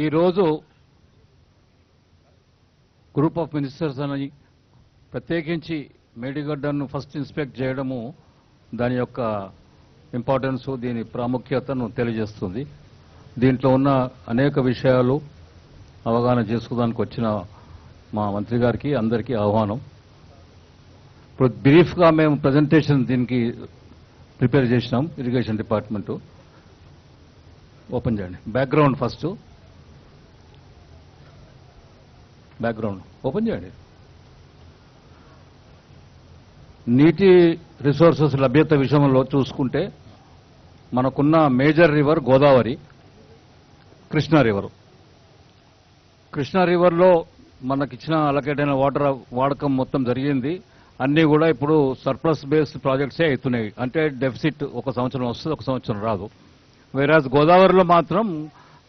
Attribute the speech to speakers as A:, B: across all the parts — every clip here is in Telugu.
A: ఈరోజు గ్రూప్ ఆఫ్ మినిస్టర్స్ అని ప్రత్యేకించి మేడిగడ్డను ఫస్ట్ ఇన్స్పెక్ట్ చేయడము దాని యొక్క ఇంపార్టెన్స్, దీని ప్రాముఖ్యతను తెలియజేస్తుంది. దీంట్లో ఉన్న అనేక విషయాలు అవగాహన చేసుకోవడానికి వచ్చిన మా మంత్రి గారికి అందరికీ ఆహ్వానం. ఇప్పుడు బ్రీఫ్గా మేము ప్రజెంటేషన్ దీనికి ప్రిపేర్ చేసినాం. ఇరిగేషన్ డిపార్ట్మెంటు ఓపెన్ చేయండి. బ్యాక్గ్రౌండ్ ఫస్ట్ బ్యాక్గ్రౌండ్ ఓపెన్ చేయండి. నీటి రిసోర్సెస్ లభ్యత విషయంలో చూసుకుంటే మనకున్న major river Godavari, Krishna river. Krishna రివర్లో మనకిచ్చిన అలకేట్ అయిన వాటర్ వాడకం మొత్తం జరిగింది. అన్నీ కూడా ఇప్పుడు సర్ప్లస్ బేస్డ్ ప్రాజెక్ట్సే అవుతున్నాయి. అంటే డెఫిసిట్ ఒక సంవత్సరం వస్తుంది, ఒక సంవత్సరం రాదు. వేరాజ్ గోదావరిలో మాత్రం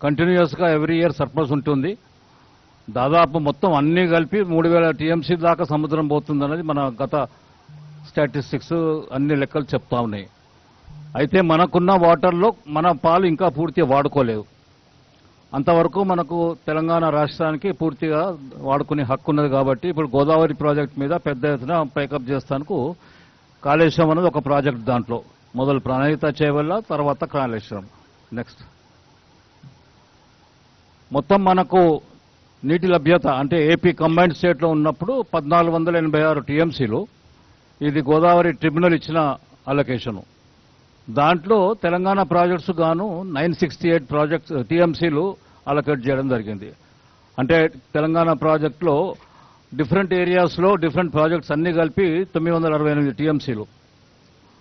A: కంటిన్యూస్గా ఎవ్రీ ఇయర్ సర్ప్లస్ ఉంటుంది. దాదాపు మొత్తం అన్నీ కలిపి 3000 టీఎంసీ దాకా సముద్రం పోతుందన్నది మన గత స్టాటిస్టిక్స్ అన్ని లెక్కలు చెప్తా ఉన్నాయి. అయితే మనకున్న వాటర్లో మన పాలు ఇంకా పూర్తిగా వాడుకోలేదు. అంతవరకు మనకు తెలంగాణ రాష్ట్రానికి పూర్తిగా వాడుకునే హక్కు ఉన్నది. కాబట్టి ఇప్పుడు గోదావరి ప్రాజెక్ట్ మీద పెద్ద ఎత్తున పైకప్ చేస్తానికి కాళేశ్వరం అనేది ఒక ప్రాజెక్ట్. దాంట్లో మొదలు ప్రణాళిక చేయవల్ల, తర్వాత కాళేశ్వరం. నెక్స్ట్ మొత్తం మనకు నీటి లభ్యత అంటే ఏపీ కంబైన్డ్ స్టేట్లో ఉన్నప్పుడు 1486 టీఎంసీలు. ఇది గోదావరి ట్రిబ్యునల్ ఇచ్చిన అలొకేషను. దాంట్లో తెలంగాణ ప్రాజెక్ట్స్ గాను 968 ప్రాజెక్ట్స్ టీఎంసీలు అలొకేట్ చేయడం జరిగింది. అంటే తెలంగాణ ప్రాజెక్టులో డిఫరెంట్ ఏరియాస్లో డిఫరెంట్ ప్రాజెక్ట్స్ అన్ని కలిపి 968 టీఎంసీలు.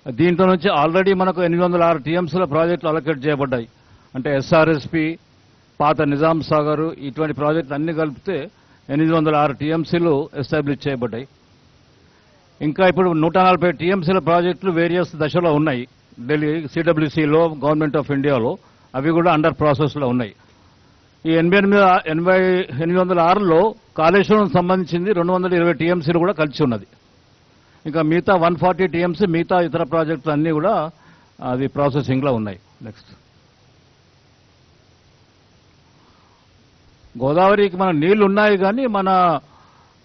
A: దీంట్లో నుంచి ఆల్రెడీ మనకు 806 టీఎంసీల ప్రాజెక్టులు అలొకేట్ చేయబడ్డాయి. అంటే ఎస్ఆర్ఎస్పి, పాత నిజాం సాగర్, ఇటువంటి ప్రాజెక్టులు అన్ని కలిపితే 806 టీఎంసీలు ఎస్టాబ్లిష్ చేయబడ్డాయి. ఇంకా ఇప్పుడు 140 టీఎంసీల ప్రాజెక్టులు వేరియస్ దశలో ఉన్నాయి. ఢిల్లీ సిడబ్ల్యూసీలో, గవర్నమెంట్ ఆఫ్ ఇండియాలో అవి కూడా అండర్ ప్రాసెస్లో ఉన్నాయి. ఈ 806లో కాళేశ్వరం సంబంధించింది 220 టీఎంసీలు కూడా కలిసి ఉన్నది. ఇంకా మిగతా 140 టీఎంసీ మిగతా ఇతర ప్రాజెక్టులు అన్నీ కూడా అది ప్రాసెసింగ్లో ఉన్నాయి. నెక్స్ట్ గోదావరికి మన నీళ్లు ఉన్నాయి, కానీ మన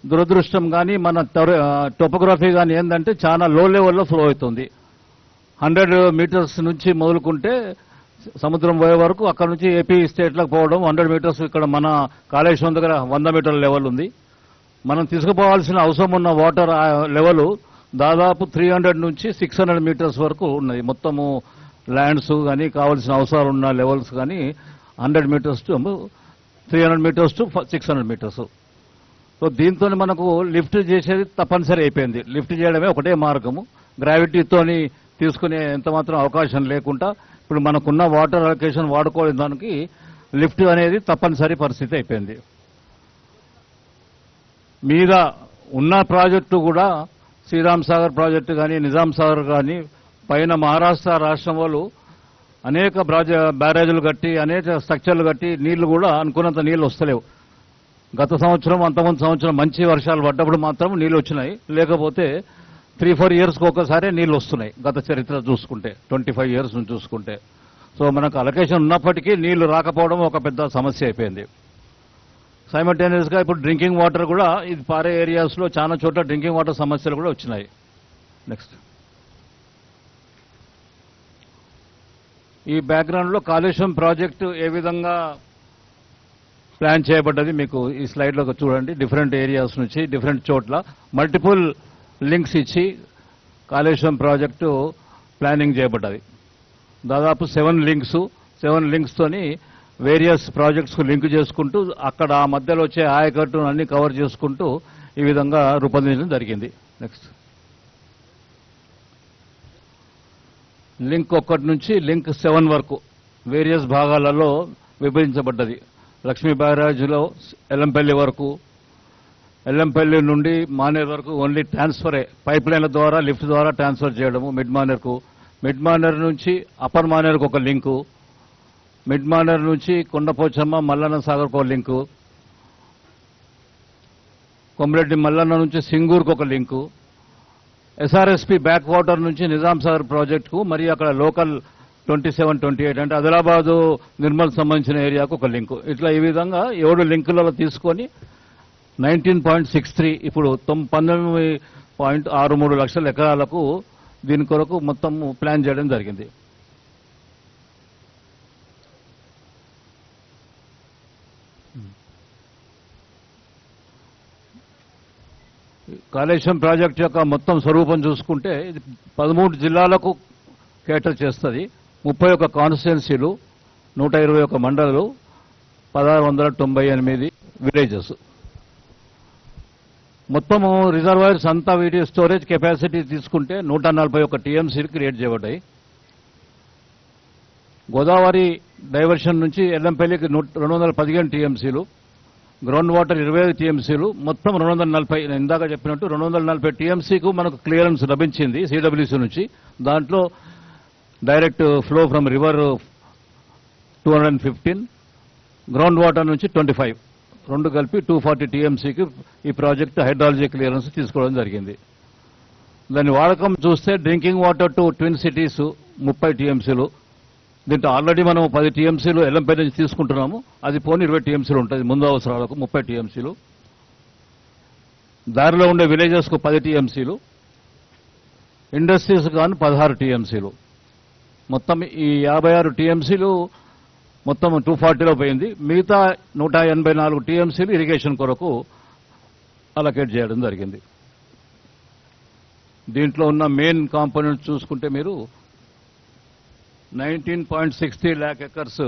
A: దురదృష్టం కానీ మన టోపోగ్రఫీ కానీ ఏంటంటే చాలా లో లెవెల్లో ఫ్లో అవుతుంది. 100 మీటర్స్ నుంచి మొదలుకుంటే సముద్రం పోయే వరకు, అక్కడ నుంచి ఏపీ స్టేట్లకు పోవడం 100 మీటర్స్. ఇక్కడ మన కాళేశ్వరం దగ్గర 100 మీటర్ల లెవెల్ ఉంది. మనం తీసుకుపోవాల్సిన అవసరం ఉన్న వాటర్ లెవెల్ దాదాపు 300 నుంచి 600 మీటర్స్ వరకు ఉన్నది. మొత్తము ల్యాండ్స్ కానీ కావాల్సిన అవసరాలు ఉన్న లెవెల్స్ కానీ 100 metres to 300 metres to 600 metres. So దీంతో మనకు లిఫ్ట్ చేసేది తప్పనిసరి అయిపోయింది. లిఫ్ట్ చేయడమే ఒకటే మార్గము. గ్రావిటీతోని తీసుకునే ఎంత మాత్రం అవకాశం లేకుండా ఇప్పుడు మనకున్న వాటర్ అలొకేషన్ వాడుకోవడానికి లిఫ్ట్ అనేది తప్పనిసరి పరిస్థితి అయిపోయింది. మీద ఉన్న ప్రాజెక్టు కూడా శ్రీరామ్ సాగర్ ప్రాజెక్టు కానీ, నిజాం సాగర్ కానీ, పైన మహారాష్ట్ర రాష్ట్రం వాళ్ళు అనేక బ్యారేజీలు కట్టి, అనేక స్ట్రక్చర్లు కట్టి నీళ్లు కూడా అనుకున్నంత నీళ్లు వస్తలేవు. గత సంవత్సరం, అంతకుముందు సంవత్సరం మంచి వర్షాలు పడ్డప్పుడు మాత్రం నీళ్లు వచ్చినాయి. లేకపోతే 3-4 ఇయర్స్కి ఒకసారి నీళ్లు వస్తున్నాయి. గత చరిత్ర చూసుకుంటే 25 ఇయర్స్ నుంచి చూసుకుంటే. సో మనకు అలొకేషన్ ఉన్నప్పటికీ నీళ్లు రాకపోవడం ఒక పెద్ద సమస్య అయిపోయింది. సైమల్టేనియస్గా ఇప్పుడు డ్రింకింగ్ వాటర్ కూడా ఇది పారే ఏరియాస్లో చాలా చోట్ల డ్రింకింగ్ వాటర్ సమస్యలు కూడా వచ్చినాయి. నెక్స్ట్ ఈ బ్యాక్గ్రౌండ్లో కాళేశ్వరం ప్రాజెక్టు ఏ విధంగా ప్లాన్ చేయబడ్డది మీకు ఈ స్లైడ్లో చూడండి. డిఫరెంట్ ఏరియాస్ నుంచి డిఫరెంట్ చోట్ల మల్టిపుల్ లింక్స్ ఇచ్చి కాళేశ్వరం ప్రాజెక్టు ప్లానింగ్ చేయబడ్డది. దాదాపు 7 లింక్స్తోని వేరియస్ ప్రాజెక్ట్స్కు లింక్ చేసుకుంటూ అక్కడ ఆ మధ్యలో వచ్చే ఆయకట్టును అన్ని కవర్ చేసుకుంటూ ఈ విధంగా రూపొందించడం జరిగింది. నెక్స్ట్ లింక్ 1 నుంచి లింక్ 7 వరకు వేరియస్ భాగాలలో విభజించబడ్డది. లక్ష్మీ బ్యారేజ్లో ఎల్లంపల్లి వరకు, ఎల్లంపల్లి నుండి మానేర్ వరకు ఓన్లీ ట్రాన్స్ఫరే, పైప్ లైన్ల ద్వారా లిఫ్ట్ ద్వారా ట్రాన్స్ఫర్ చేయడము. మిడ్ మానేర్ నుంచి అప్పర్ మానేర్కు ఒక లింకు, మిడ్ మానేర్ నుంచి కొండపోచమ్మ మల్లన్న సాగర్కు ఒక లింకు, కొమరెడ్డి మల్లన్న నుంచి సింగూర్కు ఒక లింకు, ఎస్ఆర్ఎస్పి బ్యాక్ వాటర్ నుంచి నిజాం సాగర్ ప్రాజెక్టుకు, మరియు అక్కడ లోకల్ 27-28 అంటే ఆదిలాబాదు నిర్మల్ సంబంధించిన ఏరియాకు ఒక లింకు. ఇట్లా ఈ విధంగా 7 లింకులలో తీసుకొని 19.63 ఇప్పుడు 19.63 లక్షల ఎకరాలకు దీని కొరకు మొత్తం ప్లాన్ చేయడం జరిగింది. కాళేశ్వరం ప్రాజెక్ట్ యొక్క మొత్తం స్వరూపం చూసుకుంటే ఇది 13 జిల్లాలకు కేటర్ చేస్తుంది. 31 కాన్స్టిట్యున్సీలు, 121 మండలాలు, 1698 విలేజెస్. మొత్తము రిజర్వాయర్స్ అంతా వీటి స్టోరేజ్ కెపాసిటీ తీసుకుంటే 141 టీఎంసీలు క్రియేట్ చేయబడ్డాయి. గోదావరి డైవర్షన్ నుంచి ఎల్లంపల్లికి 215 టీఎంసీలు, గ్రౌండ్ వాటర్ 25 టీఎంసీలు, మొత్తం 240. నేను ఇందాక చెప్పినట్టు 240 టీఎంసీకు మనకు క్లియరెన్స్ లభించింది సిడబ్ల్యూసీ నుంచి. దాంట్లో direct flow from river 215, ground water నుంచి 25, రెండు కలిపి 240 టీఎంసీకి ఈ ప్రాజెక్ట్ హైడ్రాలజీ క్లియరెన్స్ తీసుకోవడం జరిగింది. దాని వాడకం చూస్తే drinking water to twin cities 30 టీఎంసీలు. దీంట్లో ఆల్రెడీ మనం 10 టీఎంసీలు ఎల్లంపల్లి నుంచి తీసుకుంటున్నాము. అది పోని 20 టీఎంసీలు ఉంటుంది. ముందు అవసరాలకు 30 టీఎంసీలు. దారిలో ఉండే విలేజెస్కు 10 టీఎంసీలు, ఇండస్ట్రీస్ కానీ 16 టీఎంసీలు. మొత్తం ఈ 56 టీఎంసీలు మొత్తం 240లో పోయింది. మిగతా 184 టీఎంసీలు ఇరిగేషన్ కొరకు అలొకేట్ చేయడం జరిగింది. దీంట్లో ఉన్న మెయిన్ కాంపోనెంట్స్ చూసుకుంటే మీరు 19.60 lakh ఎకర్స్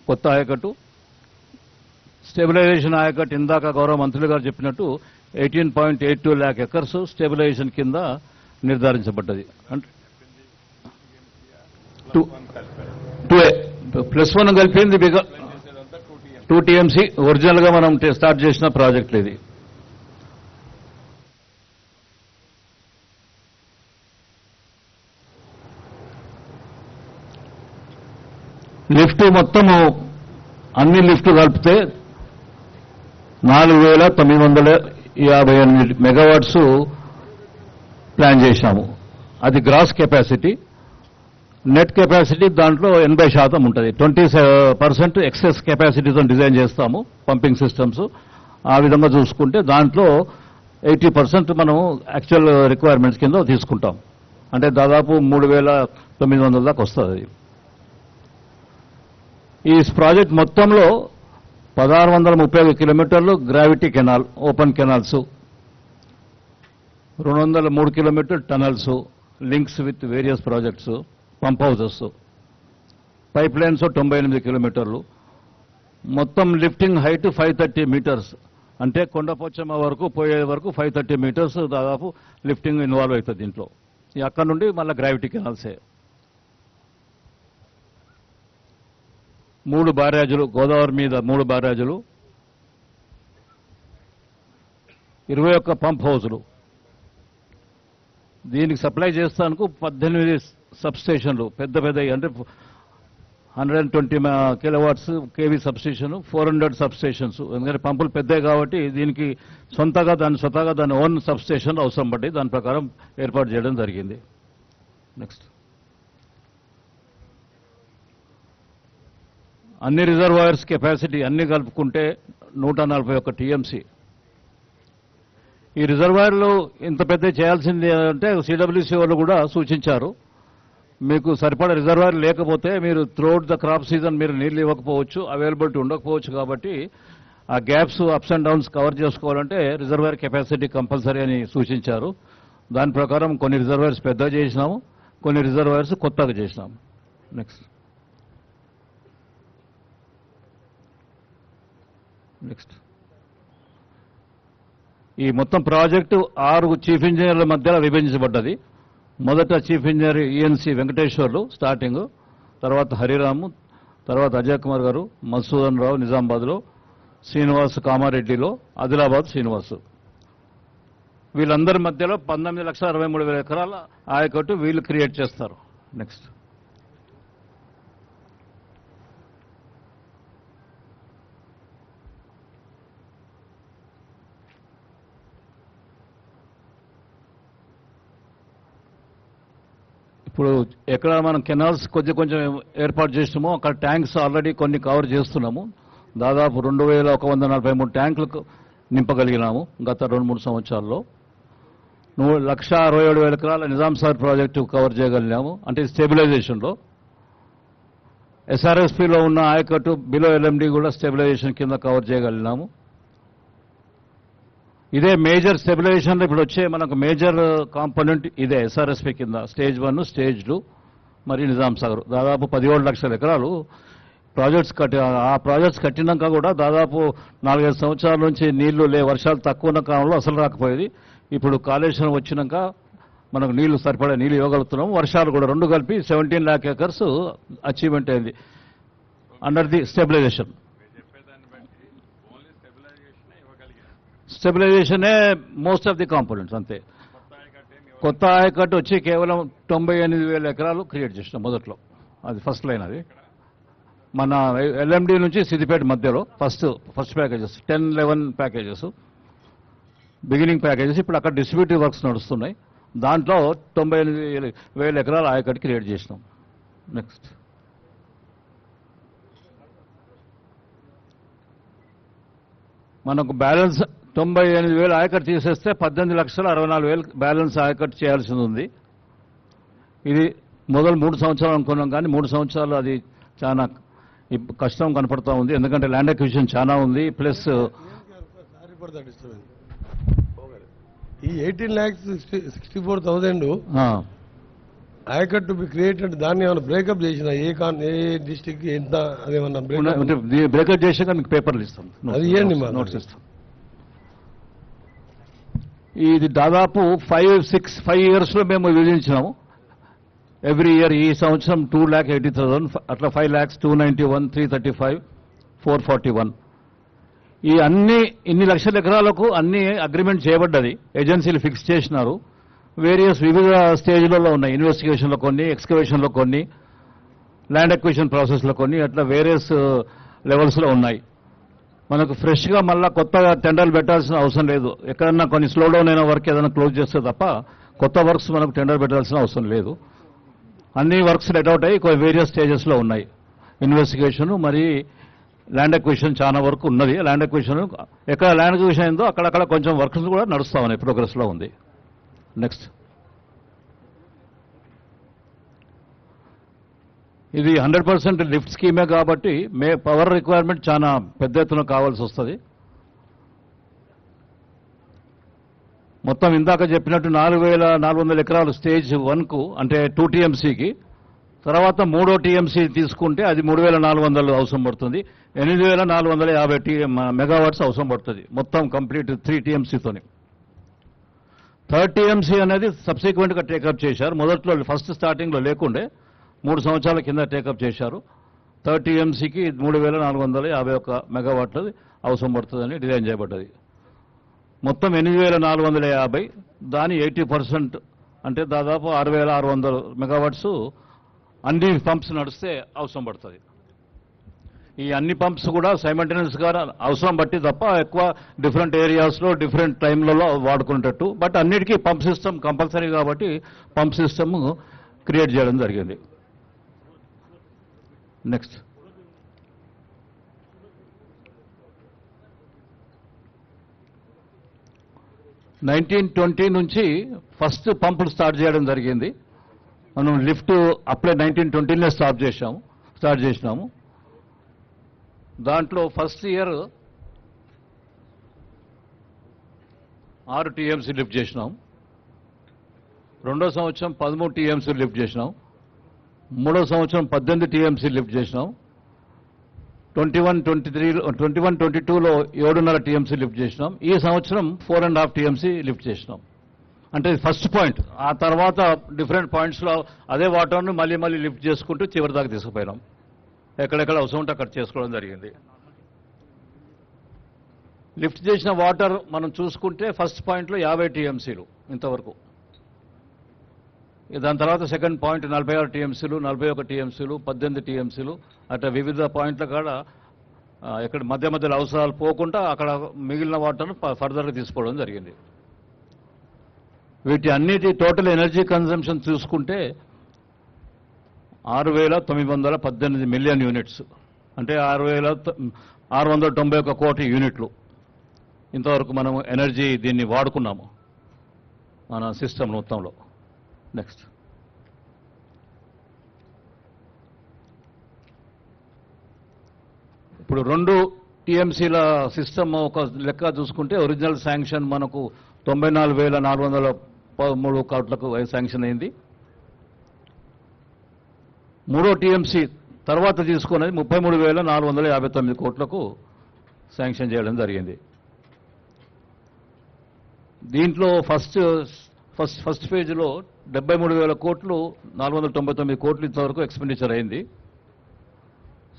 A: కొత్త ఆయకట్టు, స్టెబిలైజేషన్ ఆయకట్టు ఇందాక గౌరవ మంత్రులు గారు చెప్పినట్టు 18.82 lakh ఎకర్స్ స్టెబిలైజేషన్ కింద నిర్ధారించబడ్డది. అంటే +1 కలిపింది 2 టీఎంసీ. ఒరిజినల్ గా మనం స్టార్ట్ చేసిన ప్రాజెక్టులు ఇది. లిఫ్ట్ మొత్తము అన్ని లిఫ్ట్లు కలిపితే 4,958 మెగావాట్స్ ప్లాన్ చేశాము. అది గ్రాస్ కెపాసిటీ. నెట్ కెపాసిటీ దాంట్లో 80% ఉంటుంది. 20% ఎక్సెస్ కెపాసిటీతో డిజైన్ చేస్తాము పంపింగ్ సిస్టమ్స్. ఆ విధంగా చూసుకుంటే దాంట్లో 80% మనం యాక్చువల్ రిక్వైర్మెంట్స్ కింద తీసుకుంటాం. అంటే దాదాపు 3,900 దాకా వస్తుంది. ఈ ప్రాజెక్ట్ మొత్తంలో 1,635 కిలోమీటర్లు gravity canal, open canals, 203 kilometre tunnels, links with various projects, pump houses, pipe lines 98 కిలోమీటర్లు. మొత్తం లిఫ్టింగ్ హైట్ 530 మీటర్స్. అంటే కొండపోచమ్మ వరకు పోయే వరకు 530 మీటర్స్ దాదాపు లిఫ్టింగ్ ఇన్వాల్వ్ అవుతుంది దీంట్లో. అక్కడ నుండి మళ్ళీ గ్రావిటీ కెనాల్సే. 3 బ్యారేజీలు, గోదావరి మీద 3 బ్యారేజీలు, 21 పంప్ హౌజులు. దీనికి సప్లై చేస్తానికి 18 సబ్స్టేషన్లు, పెద్ద పెద్దవి. అంటే 120 కిలోవాట్స్ కేవీ సబ్స్టేషన్, 400 సబ్స్టేషన్స్. ఎందుకంటే పంపులు పెద్దవి కాబట్టి దీనికి స్వతహాగా దాని ఓన్ సబ్స్టేషన్ అవసరం పడి దాని ప్రకారం ఏర్పాటు చేయడం జరిగింది. నెక్స్ట్, అన్ని రిజర్వాయర్స్ కెపాసిటీ అన్ని కలుపుకుంటే 141 టీఎంసీ. ఈ రిజర్వాయర్లు ఇంత పెద్ద చేయాల్సింది అంటే సిడబ్ల్యూసీ వాళ్ళు కూడా సూచించారు. మీకు సరిపడా రిజర్వాయర్ లేకపోతే మీరు త్రూఅవుట్ ద క్రాప్ సీజన్ మీరు నీళ్లు ఇవ్వకపోవచ్చు, అవైలబిలిటీ ఉండకపోవచ్చు. కాబట్టి ఆ gaps, ups and downs cover చేసుకోవాలంటే రిజర్వాయర్ కెపాసిటీ కంపల్సరీ అని సూచించారు. దాని ప్రకారం కొన్ని రిజర్వాయర్స్ పెద్దగా చేసినాము, కొన్ని రిజర్వాయర్స్ కొత్తగా చేసినాము. నెక్స్ట్, ఈ మొత్తం ప్రాజెక్టు 6 చీఫ్ ఇంజనీర్ల మధ్యలో విభజించబడ్డది. మొదట chief engineer ENC Venkateswarlu starting, తర్వాత హరిరాము, తర్వాత అజయ్ కుమార్ గారు, మధుసూదన్ రావు నిజామాబాద్లో, శ్రీనివాస్ కామారెడ్డిలో, ఆదిలాబాద్ శ్రీనివాస్. వీళ్ళందరి మధ్యలో 19,63,000 ఎకరాల ఆయకట్టు వీళ్ళు క్రియేట్ చేస్తారు. నెక్స్ట్, ఇప్పుడు ఎక్కడ మనం కెనాల్స్ కొంచెం ఏర్పాటు చేసినామో అక్కడ ట్యాంక్స్ ఆల్రెడీ కొన్ని కవర్ చేస్తున్నాము. దాదాపు 2143 ట్యాంకులకు నింపగలిగినాము గత 2-3 సంవత్సరాల్లో. 1,67,000 ఎకరాల నిజాం సాగర్ ప్రాజెక్టు కవర్ చేయగలిగినాము. అంటే స్టెబిలైజేషన్లో ఎస్ఆర్ఎస్పీలో ఉన్న ఆయకట్టు బిలో ఎల్ఎండి కూడా స్టెబిలైజేషన్ కింద కవర్ చేయగలిగినాము. ఇదే మేజర్ స్టెబిలైజేషన్లో ఇప్పుడు వచ్చే మనకు మేజర్ కాంపోనెంట్ ఇదే ఎస్ఆర్ఎస్పీ కింద స్టేజ్ 1, స్టేజ్ 2 మరియు నిజాం సాగర్. దాదాపు 17 లక్షల ఎకరాలు ప్రాజెక్ట్స్ ఆ ప్రాజెక్ట్స్ కట్టినాక కూడా దాదాపు 4-5 సంవత్సరాల నుంచి నీళ్లు వర్షాలు తక్కువ ఉన్న కాలంలో అసలు రాకపోయేది. ఇప్పుడు కాళేశ్వరం వచ్చినాక మనకు నీళ్లు సరిపడే నీళ్లు ఇవ్వగలుగుతున్నాము. వర్షాలు కూడా 2 కలిపి 17 lakh acres అచీవ్మెంట్ అయింది అండర్ ది స్టెబిలైజేషన్. స్టెబిలైజేషనే మోస్ట్ ఆఫ్ ది కాంపోనెంట్స్ అంతే. కొత్త ఆయకట్టు వచ్చి కేవలం 98,000 ఎకరాలు క్రియేట్ చేసినాం మొదట్లో. అది ఫస్ట్ లైన్. అది మన ఎల్ఎండి నుంచి సిద్దిపేట మధ్యలో first packages 10-11 packages beginning packages. ఇప్పుడు అక్కడ డిస్ట్రిబ్యూటివ్ వర్క్స్ నడుస్తున్నాయి. దాంట్లో 98,000 ఎకరాల ఆయకట్టు క్రియేట్ చేసినాం. నెక్స్ట్ మనకు బ్యాలెన్స్ 98,000 ఆయకట్టు తీసేస్తే 18,64,000 బ్యాలెన్స్ ఆయకట్టు చేయాల్సింది ఉంది. ఇది మొదలు 3 సంవత్సరాలు అనుకున్నాం, కానీ 3 సంవత్సరాలు అది చాలా కష్టం కనపడతా ఉంది. ఎందుకంటే ల్యాండ్ అక్విజిషన్ చాలా ఉంది. ప్లస్
B: ఈ 18,64,000 ఆయకట్టు బి క్రియేటెడ్ దాన్ని ఏమైనా బ్రేకప్ చేసిన ఏ డిస్టిక్ ఎంత అదేమన్నా
A: బ్రేకప్ చేసాక మీకు పేపర్లు ఇస్తాం,
B: అది ఇవ్వండి,
A: నోట్స్ ఇస్తాం. ఇది దాదాపు 5 yearsలో మేము విభజించినాము. ఎవ్రీ ఇయర్ ఈ సంవత్సరం 2,80,000, అట్లా 5 lakhs, 291, 335, 441. ఈ ఇన్ని లక్షల ఎకరాలకు అన్ని అగ్రిమెంట్ చేయబడ్డది. ఏజెన్సీలు ఫిక్స్ చేసినారు. వేరియస్ వివిధ స్టేజ్లలో ఉన్నాయి. ఇన్వెస్టిగేషన్లో కొన్ని, ఎక్స్కవేషన్లో కొన్ని, ల్యాండ్ అక్విజిషన్ ప్రాసెస్లో కొన్ని, అట్లా వేరియస్ లెవెల్స్లో ఉన్నాయి. మనకు ఫ్రెష్గా మళ్ళీ కొత్తగా టెండర్లు పెట్టాల్సిన అవసరం లేదు. ఎక్కడన్నా కొన్ని స్లో డౌన్ అయిన వర్క్ ఏదైనా క్లోజ్ చేస్తే తప్ప కొత్త వర్క్స్ మనకు టెండర్ పెట్టాల్సిన అవసరం లేదు. అన్ని వర్క్స్ లెట్ అవుట్ అయ్యి వేరియస్ స్టేజెస్లో ఉన్నాయి. ఇన్వెస్టిగేషన్ మరి ల్యాండ్ అక్విజిషన్ చాలా వరకు ఉన్నది. ల్యాండ్ అక్విజిషన్ ఎక్కడ ల్యాండ్ అక్విజిషన్ అయిందో అక్కడక్కడ కొంచెం వర్క్స్ కూడా నడుస్తా ఉన్నాయి, ప్రోగ్రెస్లో ఉంది. నెక్స్ట్ ఇది 100% లిఫ్ట్ స్కీమే కాబట్టి పవర్ రిక్వైర్మెంట్ చాలా పెద్ద ఎత్తున కావాల్సి వస్తుంది. మొత్తం ఇందాక చెప్పినట్టు 4,400 ఎకరాలు స్టేజ్ 1కు అంటే 2 TMCకి, తర్వాత 3వ TMC తీసుకుంటే అది 3,400 అవసరం పడుతుంది. 8,450 మెగావాట్స్ అవసరం పడుతుంది మొత్తం కంప్లీట్ 3 TMCతోని. 3rd TMC అనేది సబ్సిక్వెంట్గా టేకప్ చేశారు. మొదట్లో ఫస్ట్ స్టార్టింగ్లో లేకుండే 3 సంవత్సరాల కింద టేకప్ చేశారు. 3rd TMCకి 3,451 మెగావాట్లు అవసరం పడుతుందని డిజైన్ చేయబడ్డది. మొత్తం 8,450, దాని 80% అంటే దాదాపు 6,600 మెగావాట్స్ అన్ని పంప్స్ నడిస్తే అవసరం పడుతుంది. ఈ అన్ని పంప్స్ కూడా సైమల్టేనియస్గా అవసరం బట్టి తప్ప ఎక్కువ డిఫరెంట్ ఏరియాస్లో డిఫరెంట్ టైంలలో వాడుకునేటట్టు. బట్ అన్నిటికీ పంప్ సిస్టమ్ కంపల్సరీ కాబట్టి పంప్ సిస్టమ్ క్రియేట్ చేయడం జరిగింది. నెక్స్ట్ 1920 నుంచి ఫస్ట్ పంపులు స్టార్ట్ చేయడం జరిగింది. మనం లిఫ్ట్ అప్పుడే 1920లో స్టార్ట్ చేసినాము. దాంట్లో ఫస్ట్ ఇయర్ 6 TMC లిఫ్ట్ చేసినాం. రెండో సంవత్సరం 13 TMC లిఫ్ట్ చేసినాం. మూడో సంవత్సరం 18 TMC లిఫ్ట్ చేసినాం. 21-22లో 7.5 TMC లిఫ్ట్ చేసినాం. ఈ సంవత్సరం 4.5 TMC లిఫ్ట్ చేసినాం. అంటే ఫస్ట్ పాయింట్. ఆ తర్వాత డిఫరెంట్ పాయింట్స్లో అదే వాటర్ను మళ్ళీ లిఫ్ట్ చేసుకుంటూ చివరి దాకా తీసుకుపోయినాం. ఎక్కడెక్కడ అవసరం ఉంటే అక్కడ చేసుకోవడం జరిగింది. లిఫ్ట్ చేసిన వాటర్ మనం చూసుకుంటే ఫస్ట్ పాయింట్లో 50 TMCలు ఇంతవరకు. దాని తర్వాత సెకండ్ పాయింట్ 46 TMCలు, 41 TMCలు, 18 TMCలు, అట్లా వివిధ పాయింట్ల కాడ ఇక్కడ మధ్యలో అవసరాలు పోకుండా అక్కడ మిగిలిన వాటర్ను ఫర్దర్గా తీసుకోవడం జరిగింది. వీటి అన్నిటి టోటల్ ఎనర్జీ కన్జంప్షన్ చూసుకుంటే 6,918 మిలియన్ యూనిట్స్, అంటే 6,691 కోటి యూనిట్లు ఇంతవరకు మనం ఎనర్జీ దీన్ని వాడుకున్నాము మన సిస్టమ్ మొత్తంలో. నెక్స్ట్. ఇప్పుడు 2 టీఎంసీల సిస్టమ్ ఒక లెక్క చూసుకుంటే ఒరిజినల్ శాంక్షన్ మనకు 94,413 కోట్లకు శాంక్షన్ అయింది. 3వ టీఎంసీ తర్వాత తీసుకున్నది 33,459 కోట్లకు శాంక్షన్ చేయడం జరిగింది. దీంట్లో ఫస్ట్ ఫేజ్లో 73,000 కోట్లు 499 కోట్లు ఇంతవరకు ఎక్స్పెండిచర్ అయింది.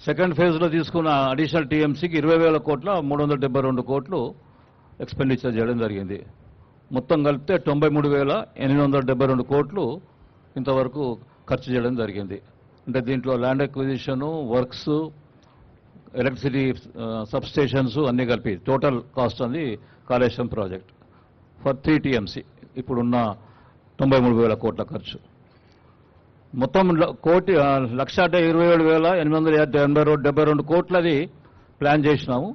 A: సెకండ్ ఫేజ్లో తీసుకున్న అడిషనల్ టీఎంసీకి 20,000 కోట్ల 372 కోట్లు ఎక్స్పెండిచర్ చేయడం జరిగింది. మొత్తం కలిపితే 93,872 కోట్లు ఇంతవరకు ఖర్చు చేయడం జరిగింది. అంటే దీంట్లో land acquisition, works, electricity substations అన్నీ కలిపి టోటల్ కాస్ట్ అంది కాళేశ్వరం ప్రాజెక్ట్ ఫర్ 3 టీఎంసీ ఇప్పుడున్న 93,000 కోట్ల ఖర్చు. మొత్తం 1,27,872 కోట్లది ప్లాన్ చేసినాము.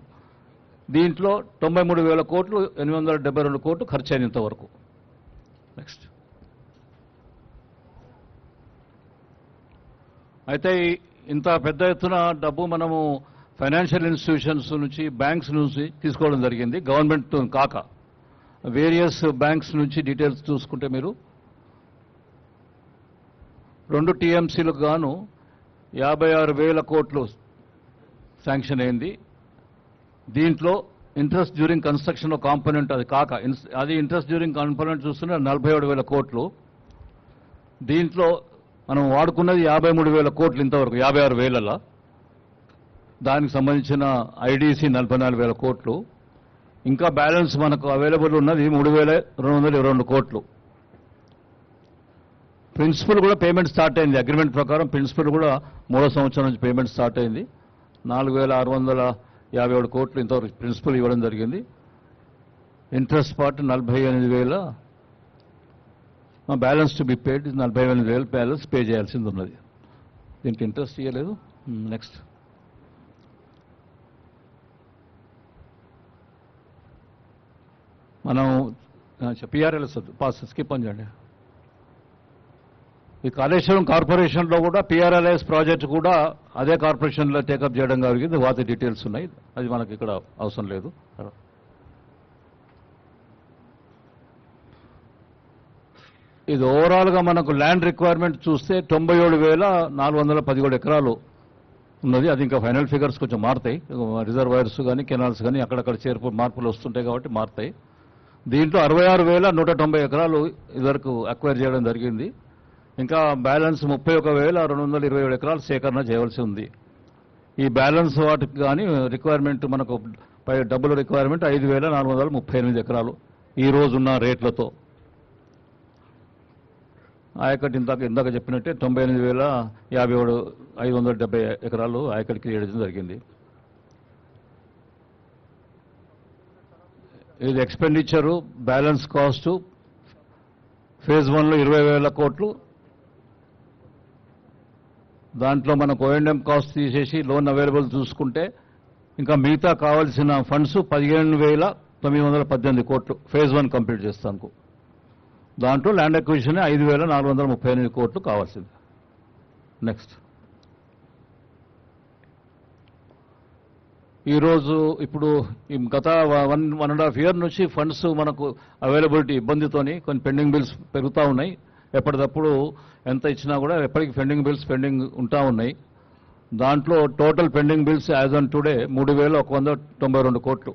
A: దీంట్లో 93,000 కోట్లు 872 కోట్లు ఖర్చు అయింది ఇంతవరకు. నెక్స్ట్. అయితే ఇంత పెద్ద ఎత్తున డబ్బు మనము ఫైనాన్షియల్ ఇన్స్టిట్యూషన్స్ నుంచి, బ్యాంక్స్ నుంచి తీసుకోవడం జరిగింది. గవర్నమెంట్ కాక వేరియస్ బ్యాంక్స్ నుంచి డీటెయిల్స్ చూసుకుంటే మీరు 2 టీఎంసీలకు గాను 56,000 కోట్లు శాంక్షన్ అయింది. దీంట్లో ఇంట్రెస్ట్ డ్యూరింగ్ కన్స్ట్రక్షన్ కాంపోనెంట్ అది కాక అది ఇంట్రెస్ట్ డ్యూరింగ్ కాంపోనెంట్ చూస్తున్న 47,000 కోట్లు. దీంట్లో మనం వాడుకున్నది 53,000 కోట్లు ఇంతవరకు 56,000. దానికి సంబంధించిన ఐడీసీ 44,000 కోట్లు. ఇంకా బ్యాలెన్స్ మనకు అవైలబుల్ ఉన్నది 3,222 కోట్లు. ప్రిన్సిపల్ కూడా పేమెంట్ స్టార్ట్ అయింది. అగ్రిమెంట్ ప్రకారం ప్రిన్సిపల్ కూడా 3వ సంవత్సరం నుంచి పేమెంట్ స్టార్ట్ అయింది. 4,657 కోట్లు ఇంతవరకు ప్రిన్సిపల్ ఇవ్వడం జరిగింది. Interest part 48,000, balance to be paid 48,000 balance pay చేయాల్సింది ఉన్నది. దీనికి ఇంట్రెస్ట్ ఇవ్వలేదు. నెక్స్ట్. మనం పిఆర్ఎల్ఎస్ పాస్ స్కిప్ అని చేయండి. ఈ కాళేశ్వరం కార్పొరేషన్లో కూడా పిఆర్ఎల్ఎస్ ప్రాజెక్ట్ కూడా అదే కార్పొరేషన్లో టేకప్ చేయడం జరిగింది. వాటి డీటెయిల్స్ ఉన్నాయి, అది మనకి ఇక్కడ అవసరం లేదు. ఇది ఓవరాల్గా మనకు ల్యాండ్ రిక్వైర్మెంట్ చూస్తే 97,417 ఎకరాలు ఉన్నది. అది ఇంకా ఫైనల్ ఫిగర్స్ కొంచెం మారుతాయి. రిజర్వాయర్స్ కానీ కెనాల్స్ కానీ అక్కడక్కడ మార్పులు వస్తుంటాయి కాబట్టి మారుతాయి. దీంట్లో 66,190 ఎకరాలు ఇదివరకు అక్వైర్ చేయడం జరిగింది. ఇంకా బ్యాలెన్స్ 31,227 ఎకరాలు సేకరణ చేయవలసి ఉంది. ఈ బ్యాలెన్స్ వాటికి కానీ రిక్వైర్మెంట్ మనకు డబ్బుల రిక్వైర్మెంట్ 5,438 ఎకరాలు ఈ రోజున్న రేట్లతో. ఆయకట్టు ఇందాక చెప్పినట్టే 98,570 ఎకరాలు ఆయకట్టుకి చేయడం జరిగింది. ఇది ఎక్స్పెండిచరు, బ్యాలెన్స్ కాస్టు ఫేజ్ 1లో 20,000 కోట్లు. దాంట్లో మనకు O&M కాస్ట్ తీసేసి లోన్ అవైలబుల్ చూసుకుంటే ఇంకా మిగతా కావాల్సిన ఫండ్స్ 15,918 కోట్లు ఫేజ్ 1 కంప్లీట్ చేస్తాను. దాంట్లో ల్యాండ్ అక్విజిషన్ 5,438 కోట్లు కావాల్సింది. నెక్స్ట్. ఈరోజు ఇప్పుడు ఈ గత 1.5 year నుంచి ఫండ్స్ మనకు అవైలబిలిటీ ఇబ్బందితోని కొన్ని పెండింగ్ బిల్స్ పెరుగుతూ ఉన్నాయి. ఎప్పటికప్పుడు ఎంత ఇచ్చినా కూడా ఎప్పటికీ పెండింగ్ బిల్స్ పెండింగ్ ఉంటా ఉన్నాయి. దాంట్లో total pending bills as on today 3,192 కోట్లు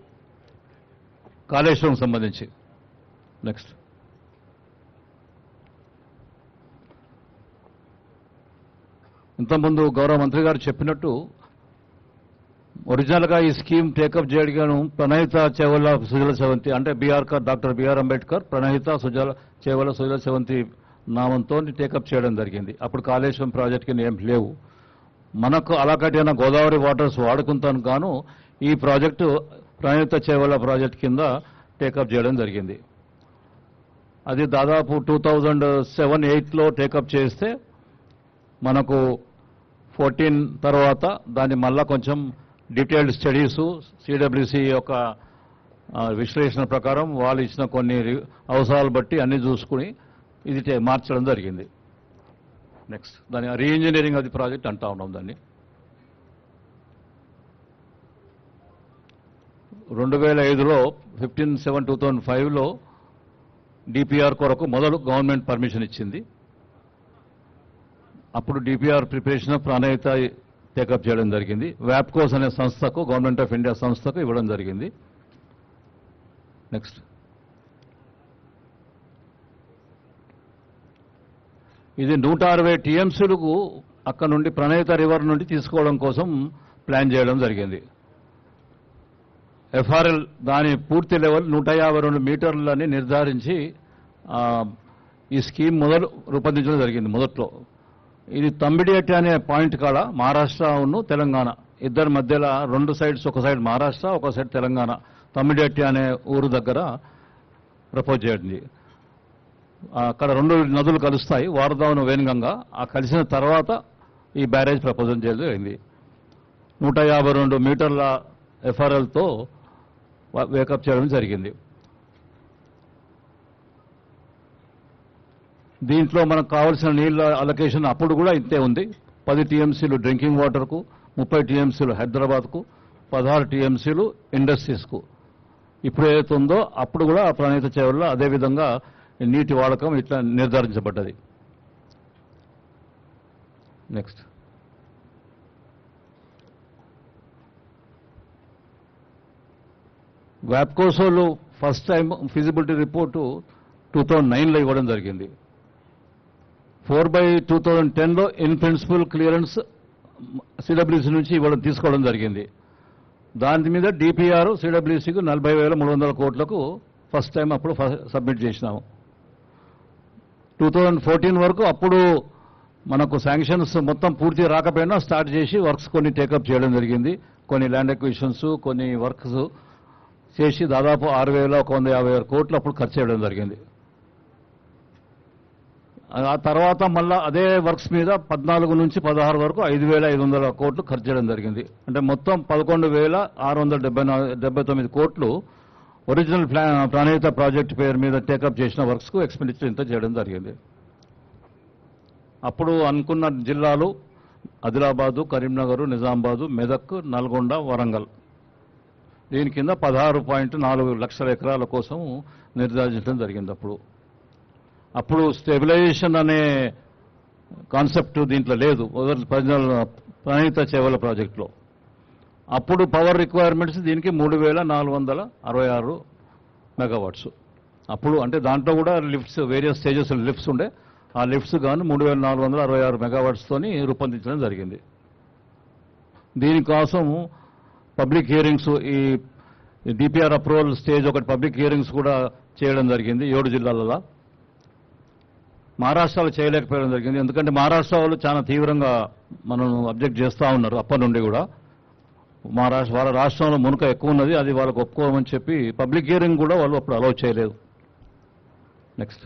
A: కాళేశ్వరం సంబంధించి. నెక్స్ట్. ఇంతకుముందు గౌరవ మంత్రి గారు చెప్పినట్టు ఒరిజినల్గా ఈ స్కీమ్ టేకప్ చేయడం ప్రణహిత చేవల సుజల సెవంతి అంటే డాక్టర్ బిఆర్ అంబేద్కర్ ప్రణహిత చేవల సుజల సెవంతి నామంతో టేకప్ చేయడం జరిగింది. అప్పుడు కాళేశ్వరం ప్రాజెక్ట్కి ఏం లేవు. మనకు అలాకైనా గోదావరి వాటర్స్ వాడుకుంటాను గాను ఈ ప్రాజెక్టు ప్రణహిత చేవల ప్రాజెక్ట్ కింద టేకప్ చేయడం జరిగింది. అది దాదాపు 2007-8లో టేకప్ చేస్తే మనకు 2014 తర్వాత దాన్ని మళ్ళా కొంచెం డీటెయిల్డ్ స్టడీసు సిడబ్ల్యూసి యొక్క విశ్లేషణ ప్రకారం వాళ్ళు ఇచ్చిన కొన్ని అవసరాలు బట్టి అన్ని చూసుకుని ఇది మార్చడం జరిగింది. నెక్స్ట్ దాని రీఇంజనీరింగ్ ఆఫ్ ది ప్రాజెక్ట్ అంటా ఉన్నాం దాన్ని. 2005లో 15/7/2005లో డిపిఆర్ కొరకు మొదలు గవర్నమెంట్ పర్మిషన్ ఇచ్చింది. అప్పుడు డిపిఆర్ ప్రిపరేషన్ ప్రాణహిత టేకప్ చేయడం జరిగింది. వ్యాప్కోస్ అనే సంస్థకు, గవర్నమెంట్ ఆఫ్ ఇండియా సంస్థకు ఇవ్వడం జరిగింది. నెక్స్ట్ ఇది 160 టీఎంసీలకు అక్కడ నుండి ప్రణహిత రివర్ నుండి తీసుకోవడం కోసం ప్లాన్ చేయడం జరిగింది. ఎఫ్ఆర్ఎల్ దాని పూర్తి లెవెల్ 152 మీటర్లని నిర్ధారించి ఈ స్కీమ్ రూపొందించడం జరిగింది. మొదట్లో ఇది తంబిడియట్టి అనే పాయింట్ కాడ మహారాష్ట్రను తెలంగాణ ఇద్దరి మధ్యలో 2 సైడ్స్, ఒక సైడ్ మహారాష్ట్ర, ఒక సైడ్ తెలంగాణ, తంబిడియట్టి అనే ఊరు దగ్గర ప్రపోజ్ చేయండి. అక్కడ 2 నదులు కలుస్తాయి, వారదావను, వేణుగంగా. ఆ కలిసిన తర్వాత ఈ బ్యారేజ్ ప్రపోజల్ చేయడం జరిగింది. 152 మీటర్ల ఎఫ్ఆర్ఎల్తో వేకప్ చేయడం జరిగింది. దీంట్లో మనకు కావాల్సిన నీళ్ళ అలొకేషన్ అప్పుడు కూడా ఇంతే ఉంది. 10 టీఎంసీలు డ్రింకింగ్ వాటర్కు, 30 టీఎంసీలు హైదరాబాద్కు, 16 టీఎంసీలు ఇండస్ట్రీస్కు. ఇప్పుడు ఏదైతే ఉందో అప్పుడు కూడా ఆ ప్రణహిత చేవల్లో అదేవిధంగా నీటి వాడకం ఇట్లా నిర్ధారించబడ్డది. నెక్స్ట్ వ్యాప్కోసోలు ఫస్ట్ టైం ఫిజిబిలిటీ రిపోర్టు 2009లో ఇవ్వడం జరిగింది. 4/2010లో ఇన్ ప్రిన్సిపల్ క్లియరెన్స్ సిడబ్ల్యూసీ నుంచి తీసుకోవడం జరిగింది. దాని మీద డిపిఆర్ సిడబ్ల్యూసీకి 40,300 కోట్లకు ఫస్ట్ టైం అప్పుడు సబ్మిట్ చేసినాము. 2014 వరకు అప్పుడు మనకు శాంక్షన్స్ మొత్తం పూర్తి రాకపోయినా స్టార్ట్ చేసి వర్క్స్ కొన్ని టేకప్ చేయడం జరిగింది. కొన్ని ల్యాండ్ అక్విజిషన్స్, కొన్ని వర్క్స్ చేసి దాదాపు 6,150 కోట్లు అప్పుడు ఖర్చు చేయడం జరిగింది. ఆ తర్వాత మళ్ళా అదే వర్క్స్ మీద 14 నుంచి 16 వరకు 5,500 కోట్లు ఖర్చు చేయడం జరిగింది. అంటే మొత్తం 11,679 కోట్లు ఒరిజినల్ ప్రణహిత ప్రాజెక్ట్ పేరు మీద టేకప్ చేసిన వర్క్స్కు ఎక్స్పెండిచర్ ఇంత చేయడం జరిగింది. అప్పుడు అనుకున్న జిల్లాలు ఆదిలాబాదు, కరీంనగర్, నిజామాబాదు, మెదక్, నల్గొండ, వరంగల్. దీని కింద 16.4 లక్షల ఎకరాల కోసం నిర్ధారించడం జరిగింది. అప్పుడు స్టెబిలైజేషన్ అనే కాన్సెప్ట్ దీంట్లో లేదు ప్రణహిత చేవల ప్రాజెక్టులో. అప్పుడు పవర్ రిక్వైర్మెంట్స్ దీనికి 3,466 మెగావాట్స్. అప్పుడు అంటే దాంట్లో కూడా లిఫ్ట్స్, వేరియస్ స్టేజెస్ లిఫ్ట్స్ ఉండే. ఆ లిఫ్ట్స్ గాను 3,466 మెగావాట్స్తోని రూపొందించడం జరిగింది. దీనికోసం పబ్లిక్ హియరింగ్స్, ఈ డిపిఆర్ అప్రూవల్ స్టేజ్ ఒకటి పబ్లిక్ హియరింగ్స్ కూడా చేయడం జరిగింది 7 జిల్లాలలో. మహారాష్ట్రలో చేయలేకపోవడం జరిగింది. ఎందుకంటే మహారాష్ట్ర వాళ్ళు చాలా తీవ్రంగా మనం అబ్జెక్ట్ చేస్తూ ఉన్నారు అప్పటి నుండి కూడా. వాళ్ళ రాష్ట్రంలో మునుక ఎక్కువ ఉన్నది, అది వాళ్ళకు ఒప్పుకోమని చెప్పి పబ్లిక్ హియరింగ్ కూడా వాళ్ళు అప్పుడు అలౌ చేయలేదు. నెక్స్ట్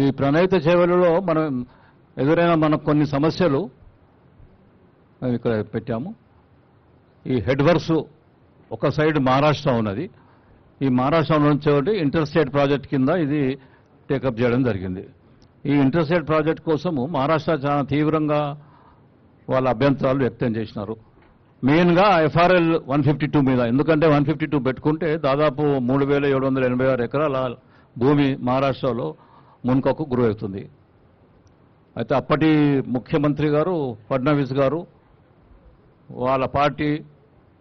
A: ఈ ప్రణహిత చేవలలో మనం ఎదురైన మనకు కొన్ని సమస్యలు ఇక్కడ పెట్టాము. ఈ హెడ్ వర్క్స్ ఒక సైడ్ మహారాష్ట్ర ఉన్నది. ఈ మహారాష్ట్ర నుంచి ఇంటర్ స్టేట్ ప్రాజెక్ట్ కింద ఇది టేకప్ చేయడం జరిగింది. ఈ ఇంటర్ స్టేట్ ప్రాజెక్ట్ కోసము మహారాష్ట్ర చాలా తీవ్రంగా వాళ్ళ అభ్యంతరాలు వ్యక్తం చేసినారు. మెయిన్గా ఎఫ్ఆర్ఎల్ 152 మీద. ఎందుకంటే 152 పెట్టుకుంటే దాదాపు 3,786 ఎకరాల భూమి మహారాష్ట్రలో మున్కకు గురవుతుంది. అయితే అప్పటి ముఖ్యమంత్రి గారు ఫడ్నవీస్ గారు, వాళ్ళ పార్టీ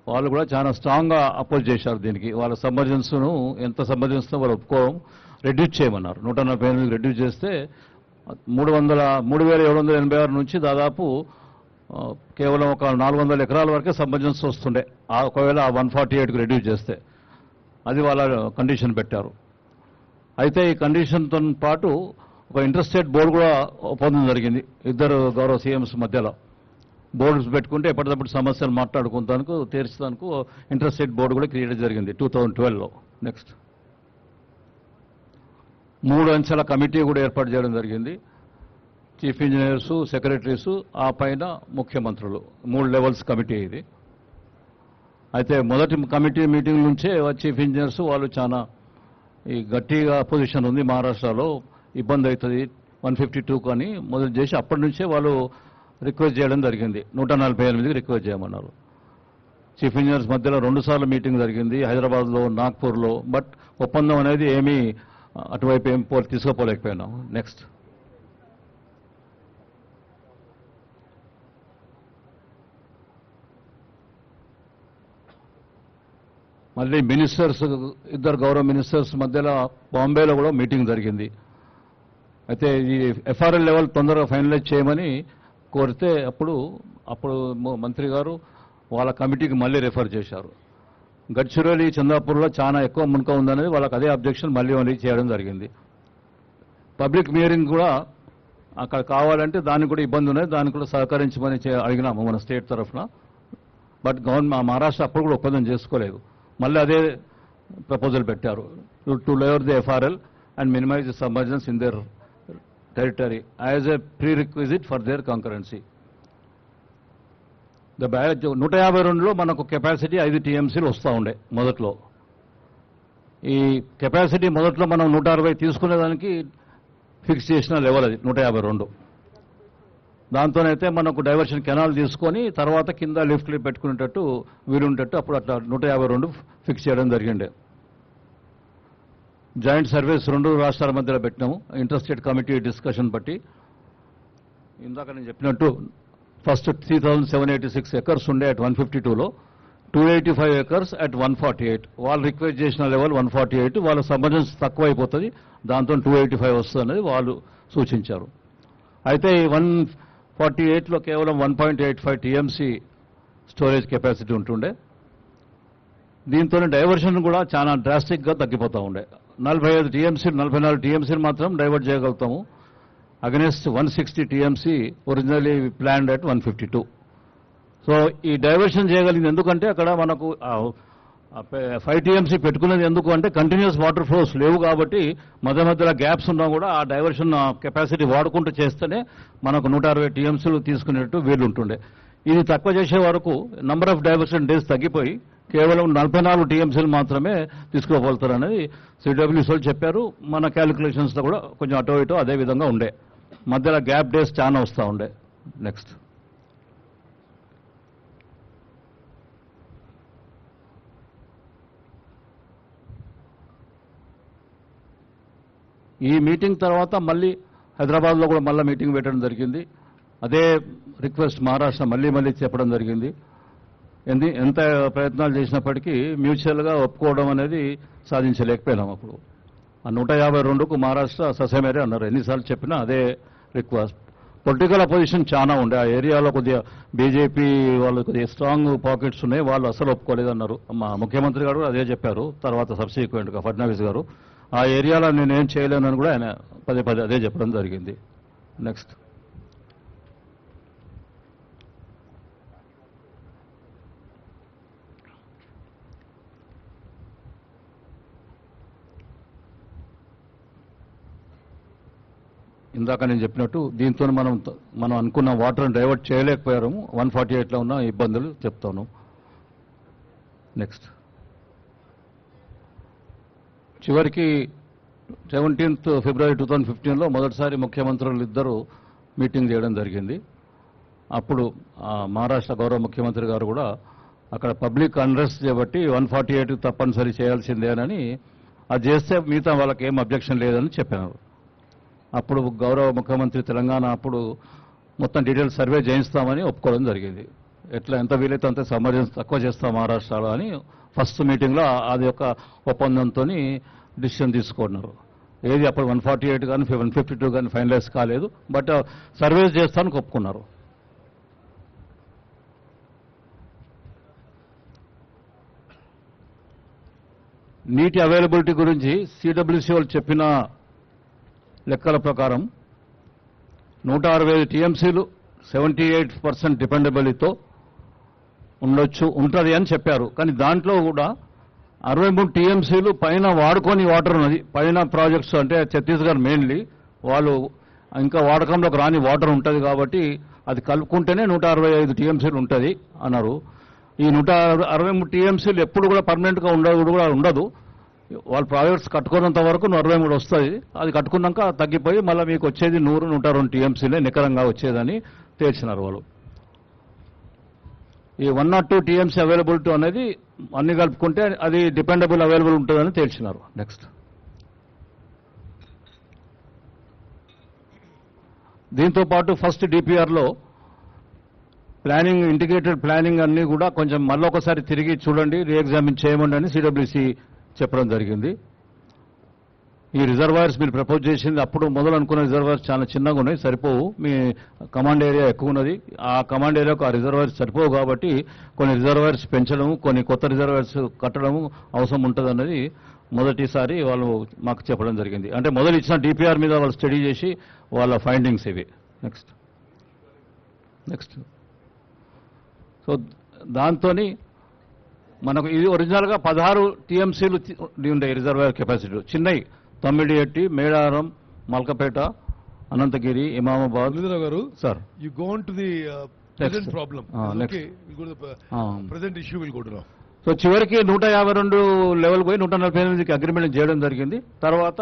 A: వాళ్ళు కూడా చాలా స్ట్రాంగ్గా అపోజ్ చేశారు దీనికి. వాళ్ళ సబ్మర్జెన్స్ను ఎంత సబ్మర్జెన్స్తో వాళ్ళు ఒప్పుకోవడం రెడ్యూస్ చేయమన్నారు. 148 రెడ్యూస్ చేస్తే 3,786 నుంచి దాదాపు కేవలం ఒక 400 ఎకరాల వరకే సబ్మర్జెన్స్ వస్తుండే. ఒకవేళ 148కు రెడ్యూస్ చేస్తే అది వాళ్ళ కండిషన్ పెట్టారు. అయితే ఈ కండిషన్తో పాటు ఒక ఇంటర్స్టేట్ బోర్డు కూడా ఒప్పందం జరిగింది ఇద్దరు గౌరవ సీఎంస్ మధ్యలో. బోర్డ్స్ పెట్టుకుంటే ఎప్పటికప్పుడు సమస్యలు మాట్లాడుకుంటానికి తీర్చడానికి ఇంటర్స్టేట్ బోర్డు కూడా క్రియేట్ జరిగింది 2012లో. నెక్స్ట్ 3 అంచెల కమిటీ కూడా ఏర్పాటు చేయడం జరిగింది. చీఫ్ ఇంజనీర్స్, సెక్రటరీస్, ఆ పైన ముఖ్యమంత్రులు, 3 లెవెల్స్ కమిటీ ఇది. అయితే మొదటి కమిటీ మీటింగ్ నుంచే చీఫ్ ఇంజనీర్స్ వాళ్ళు చాలా ఈ గట్టిగా పొజిషన్ ఉంది మహారాష్ట్రలో, ఇబ్బంది అవుతుంది 152 అని మొదలు చేసి అప్పటి నుంచే వాళ్ళు రిక్వెస్ట్ చేయడం జరిగింది. 148కి రిక్వెస్ట్ చేయమన్నారు. చీఫ్ ఇంజనీర్స్ మధ్యలో 2 సార్లు మీటింగ్ జరిగింది, హైదరాబాద్లో, నాగ్పూర్లో. బట్ ఒప్పందం అనేది ఏమీ అటువైపు ఏం తీసుకోపోలేకపోయినాం. నెక్స్ట్ మళ్ళీ మినిస్టర్స్, 2 గౌరవ మినిస్టర్స్ మధ్యలో బాంబేలో కూడా మీటింగ్ జరిగింది. అయితే ఈ ఎఫ్ఆర్ఎల్ లెవెల్ తొందరగా ఫైనలైజ్ చేయమని కోరితే అప్పుడు మంత్రి గారు వాళ్ళ కమిటీకి మళ్ళీ రెఫర్ చేశారు. గడ్చిరోలి, చందాపూర్లో చాలా ఎక్కువ మునక ఉందనేది వాళ్ళకి అదే అబ్జెక్షన్ మళ్ళీ చేయడం జరిగింది. పబ్లిక్ హియరింగ్ కూడా అక్కడ కావాలంటే దానికి కూడా ఇబ్బంది ఉన్నది, దానికి కూడా సహకరించమని అడిగినాము మన స్టేట్ తరఫున. బట్ మహారాష్ట్ర అప్పుడు కూడా ఒప్పందం చేసుకోలేదు. మళ్ళీ అదే ప్రపోజల్ పెట్టారు, to lower the FRL and minimize the submergence in their territory as a prerequisite for their concurrency. 152లో మనకు కెపాసిటీ 5 టీఎంసీలు వస్తూ ఉండే మొదట్లో. ఈ కెపాసిటీ మొదట్లో మనం 160 తీసుకునేదానికి ఫిక్స్ చేసిన లెవెల్ అది 152. దాంతోనైతే మనకు డైవర్షన్ కెనాల్ తీసుకొని తర్వాత కింద లిఫ్ట్లు పెట్టుకునేటట్టు వీలుంటట్టు అప్పుడు అట్లా 152 ఫిక్స్ చేయడం జరిగిండే. జాయింట్ సర్వీస్ 2 రాష్ట్రాల మధ్యలో పెట్టినాము, ఇంటర్స్టేట్ కమిటీ డిస్కషన్ బట్టి. ఇందాక నేను చెప్పినట్టు ఫస్ట్ 3786 ఎకర్స్ ఉండే అట్ 152లో, 285 ఎకర్స్ అట్ 148. వాళ్ళు రిక్వెస్ట్ చేసిన లెవెల్ 148, వాళ్ళ సబ్మర్జెన్స్ తక్కువ అయిపోతుంది, దాంతో 285 వస్తుంది అనేది వాళ్ళు సూచించారు. అయితే 148లో కేవలం 1.85 టీఎంసీ స్టోరేజ్ కెపాసిటీ ఉంటుండే. దీంతో డైవర్షన్ కూడా చాలా డ్రాస్టిక్గా తగ్గిపోతూ ఉండే. 45 టీఎంసీలు, 44 టీఎంసీలు మాత్రం డైవర్ట్ చేయగలుగుతాము against 160 TMC originally planned at 152. So ఈ డైవర్షన్ చేయగలిగింది ఎందుకంటే అక్కడ మనకు 5 టీఎంసీ పెట్టుకునేది ఎందుకు అంటే కంటిన్యూస్ వాటర్ ఫ్లోస్ లేవు కాబట్టి మధ్య మధ్యలో గ్యాప్స్ ఉన్నా కూడా ఆ డైవర్షన్ కెపాసిటీ వాడుకుంటూ చేస్తేనే మనకు 160 టీఎంసీలు తీసుకునేట్టు వీలుంటుండే. ఇది తక్కువ చేసే వరకు నంబర్ ఆఫ్ డైవర్షన్ డేస్ తగ్గిపోయి కేవలం 44 టీఎంసీలు మాత్రమే తీసుకోగలుగుతారు అనేది సిడబ్ల్యూసీ చెప్పారు. మన క్యాలిక్యులేషన్స్లో కూడా కొంచెం అటో ఇటో అదే విధంగా ఉండే, మధ్యలో గ్యాప్ డేస్ చాలా వస్తూ ఉండే. నెక్స్ట్ ఈ మీటింగ్ తర్వాత మళ్ళీ హైదరాబాద్లో కూడా మళ్ళీ మీటింగ్ పెట్టడం జరిగింది. అదే రిక్వెస్ట్ మహారాష్ట్ర మళ్ళీ చెప్పడం జరిగింది. ఎంత ప్రయత్నాలు చేసినప్పటికీ మ్యూచువల్గా ఒప్పుకోవడం అనేది సాధించలేకపోయినాం. అప్పుడు ఆ 152కు మహారాష్ట్ర ససేమేరే అన్నారు. ఎన్నిసార్లు చెప్పినా అదే రిక్వెస్ట్. పొలిటికల్ అపోజిషన్ చాలా ఉండే ఆ ఏరియాలో, కొద్దిగా బీజేపీ వాళ్ళు కొద్దిగా స్ట్రాంగ్ పాకెట్స్ ఉన్నాయి, వాళ్ళు అసలు ఒప్పుకోలేదన్నారు. మా ముఖ్యమంత్రి గారు అదే చెప్పారు తర్వాత సబ్సిక్వెంట్గా ఫడ్నవీస్ గారు. ఆ ఏరియాలో నేనేం చేయలేనని కూడా ఆయన పదే అదే చెప్పడం జరిగింది. నెక్స్ట్ ఇందాక నేను చెప్పినట్టు దీంతో మనం అనుకున్న వాటర్ని డైవర్ట్ చేయలేకపోయాము. 148లో ఉన్న ఇబ్బందులు చెప్తాను. నెక్స్ట్ చివరికి 17th ఫిబ్రవరి 2015లో మొదటిసారి ముఖ్యమంత్రులు ఇద్దరు మీటింగ్ చేయడం జరిగింది. అప్పుడు మహారాష్ట్ర గౌరవ ముఖ్యమంత్రి గారు కూడా అక్కడ పబ్లిక్ అన్రెస్ట్ చేయబట్టి 148 తప్పనిసరి చేయాల్సిందేనని, అది చేస్తే మిగతా వాళ్ళకి ఏం అబ్జెక్షన్ లేదని చెప్పారు. అప్పుడు గౌరవ ముఖ్యమంత్రి తెలంగాణ అప్పుడు మొత్తం డీటెయిల్స్ సర్వే చేయిస్తామని ఒప్పుకోవడం జరిగింది. ఎంత వీలైతే అంత సబ్మర్జెన్స్ తక్కువ చేస్తాం మహారాష్ట్రలో అని ఫస్ట్ మీటింగ్లో అది యొక్క ఒప్పందంతో డిసిషన్ తీసుకున్నారు. ఏది అప్పుడు 148 కానీ 152 కానీ ఫైనలైజ్ కాలేదు, బట్ సర్వేస్ చేస్తానికి ఒప్పుకున్నారు. నీటి అవైలబిలిటీ గురించి సిడబ్ల్యూసీ వాళ్ళు చెప్పిన లెక్కల ప్రకారం 165 టీఎంసీలు 78% డిపెండబిలిటీతో ఉంటుంది అని చెప్పారు. కానీ దాంట్లో కూడా 63 టీఎంసీలు పైన వాడుకొని వాటర్ ఉన్నది. పైన ప్రాజెక్ట్స్ అంటే ఛత్తీస్గఢ్ మెయిన్లీ వాళ్ళు ఇంకా వాడకంలోకి రాని వాటర్ ఉంటుంది కాబట్టి అది కలుపుకుంటేనే 165 టీఎంసీలు ఉంటుంది అన్నారు. ఈ 163 టీఎంసీలు ఎప్పుడు కూడా పర్మనెంట్గా ఉండదు. వాళ్ళు ప్రాజెక్ట్స్ కట్టుకున్నంత వరకు 163 వస్తుంది. అది కట్టుకున్నాక తగ్గిపోయి మళ్ళీ మీకు వచ్చేది 102 టీఎంసీలే నికరంగా వచ్చేదని తేల్చినారు వాళ్ళు. ఈ 102 టీఎంసీ అవైలబిలిటీ అనేది అన్ని కలుపుకుంటే అది డిపెండబుల్ అవైలబుల్ ఉంటుందని తేల్చినారు. నెక్స్ట్ దీంతో పాటు ఫస్ట్ డిపిఆర్లో ప్లానింగ్, ఇంటిగ్రేటెడ్ ప్లానింగ్ అన్నీ కూడా కొంచెం మళ్ళీ ఒకసారి తిరిగి చూడండి, రీఎగ్జామిన్ చేయమండి అని సిడబ్ల్యూసి చెప్పడం జరిగింది. ఈ రిజర్వాయర్స్ మీరు ప్రపోజ్ చేసింది అప్పుడు మొదలు అనుకున్న రిజర్వాయర్స్ చాలా చిన్నగా ఉన్నాయి, సరిపోవు. మీ కమాండ్ ఏరియా ఎక్కువ ఉన్నది. ఆ కమాండ్ ఏరియాకు ఆ రిజర్వాయర్స్ సరిపోవు కాబట్టి కొన్ని రిజర్వాయర్స్ పెంచడం, కొన్ని కొత్త రిజర్వాయర్స్ కట్టడం అవసరం ఉంటుందన్నది మొదటిసారి వాళ్ళు మాకు చెప్పడం జరిగింది. అంటే మొదలు ఇచ్చిన డిపిఆర్ మీద వాళ్ళు స్టడీ చేసి వాళ్ళ ఫైండింగ్స్ ఇవి. నెక్స్ట్ సో దాంతోని మనకు ఇది ఒరిజినల్గా 16 టీఎంసీలు ఉండే రిజర్వాయర్ కెపాసిటీ చిన్నవి. తమ్మిడిహట్టి, మేడారం, మల్కపేట, అనంతగిరి, ఇమామాబాద్.
C: గారు
A: sir
C: you go on to the present problem. Okay, will go to the present issue will go to now.
A: So చివరికి 152 లెవెల్ పోయి 148కి అగ్రిమెంట్ చేయడం జరిగింది. తర్వాత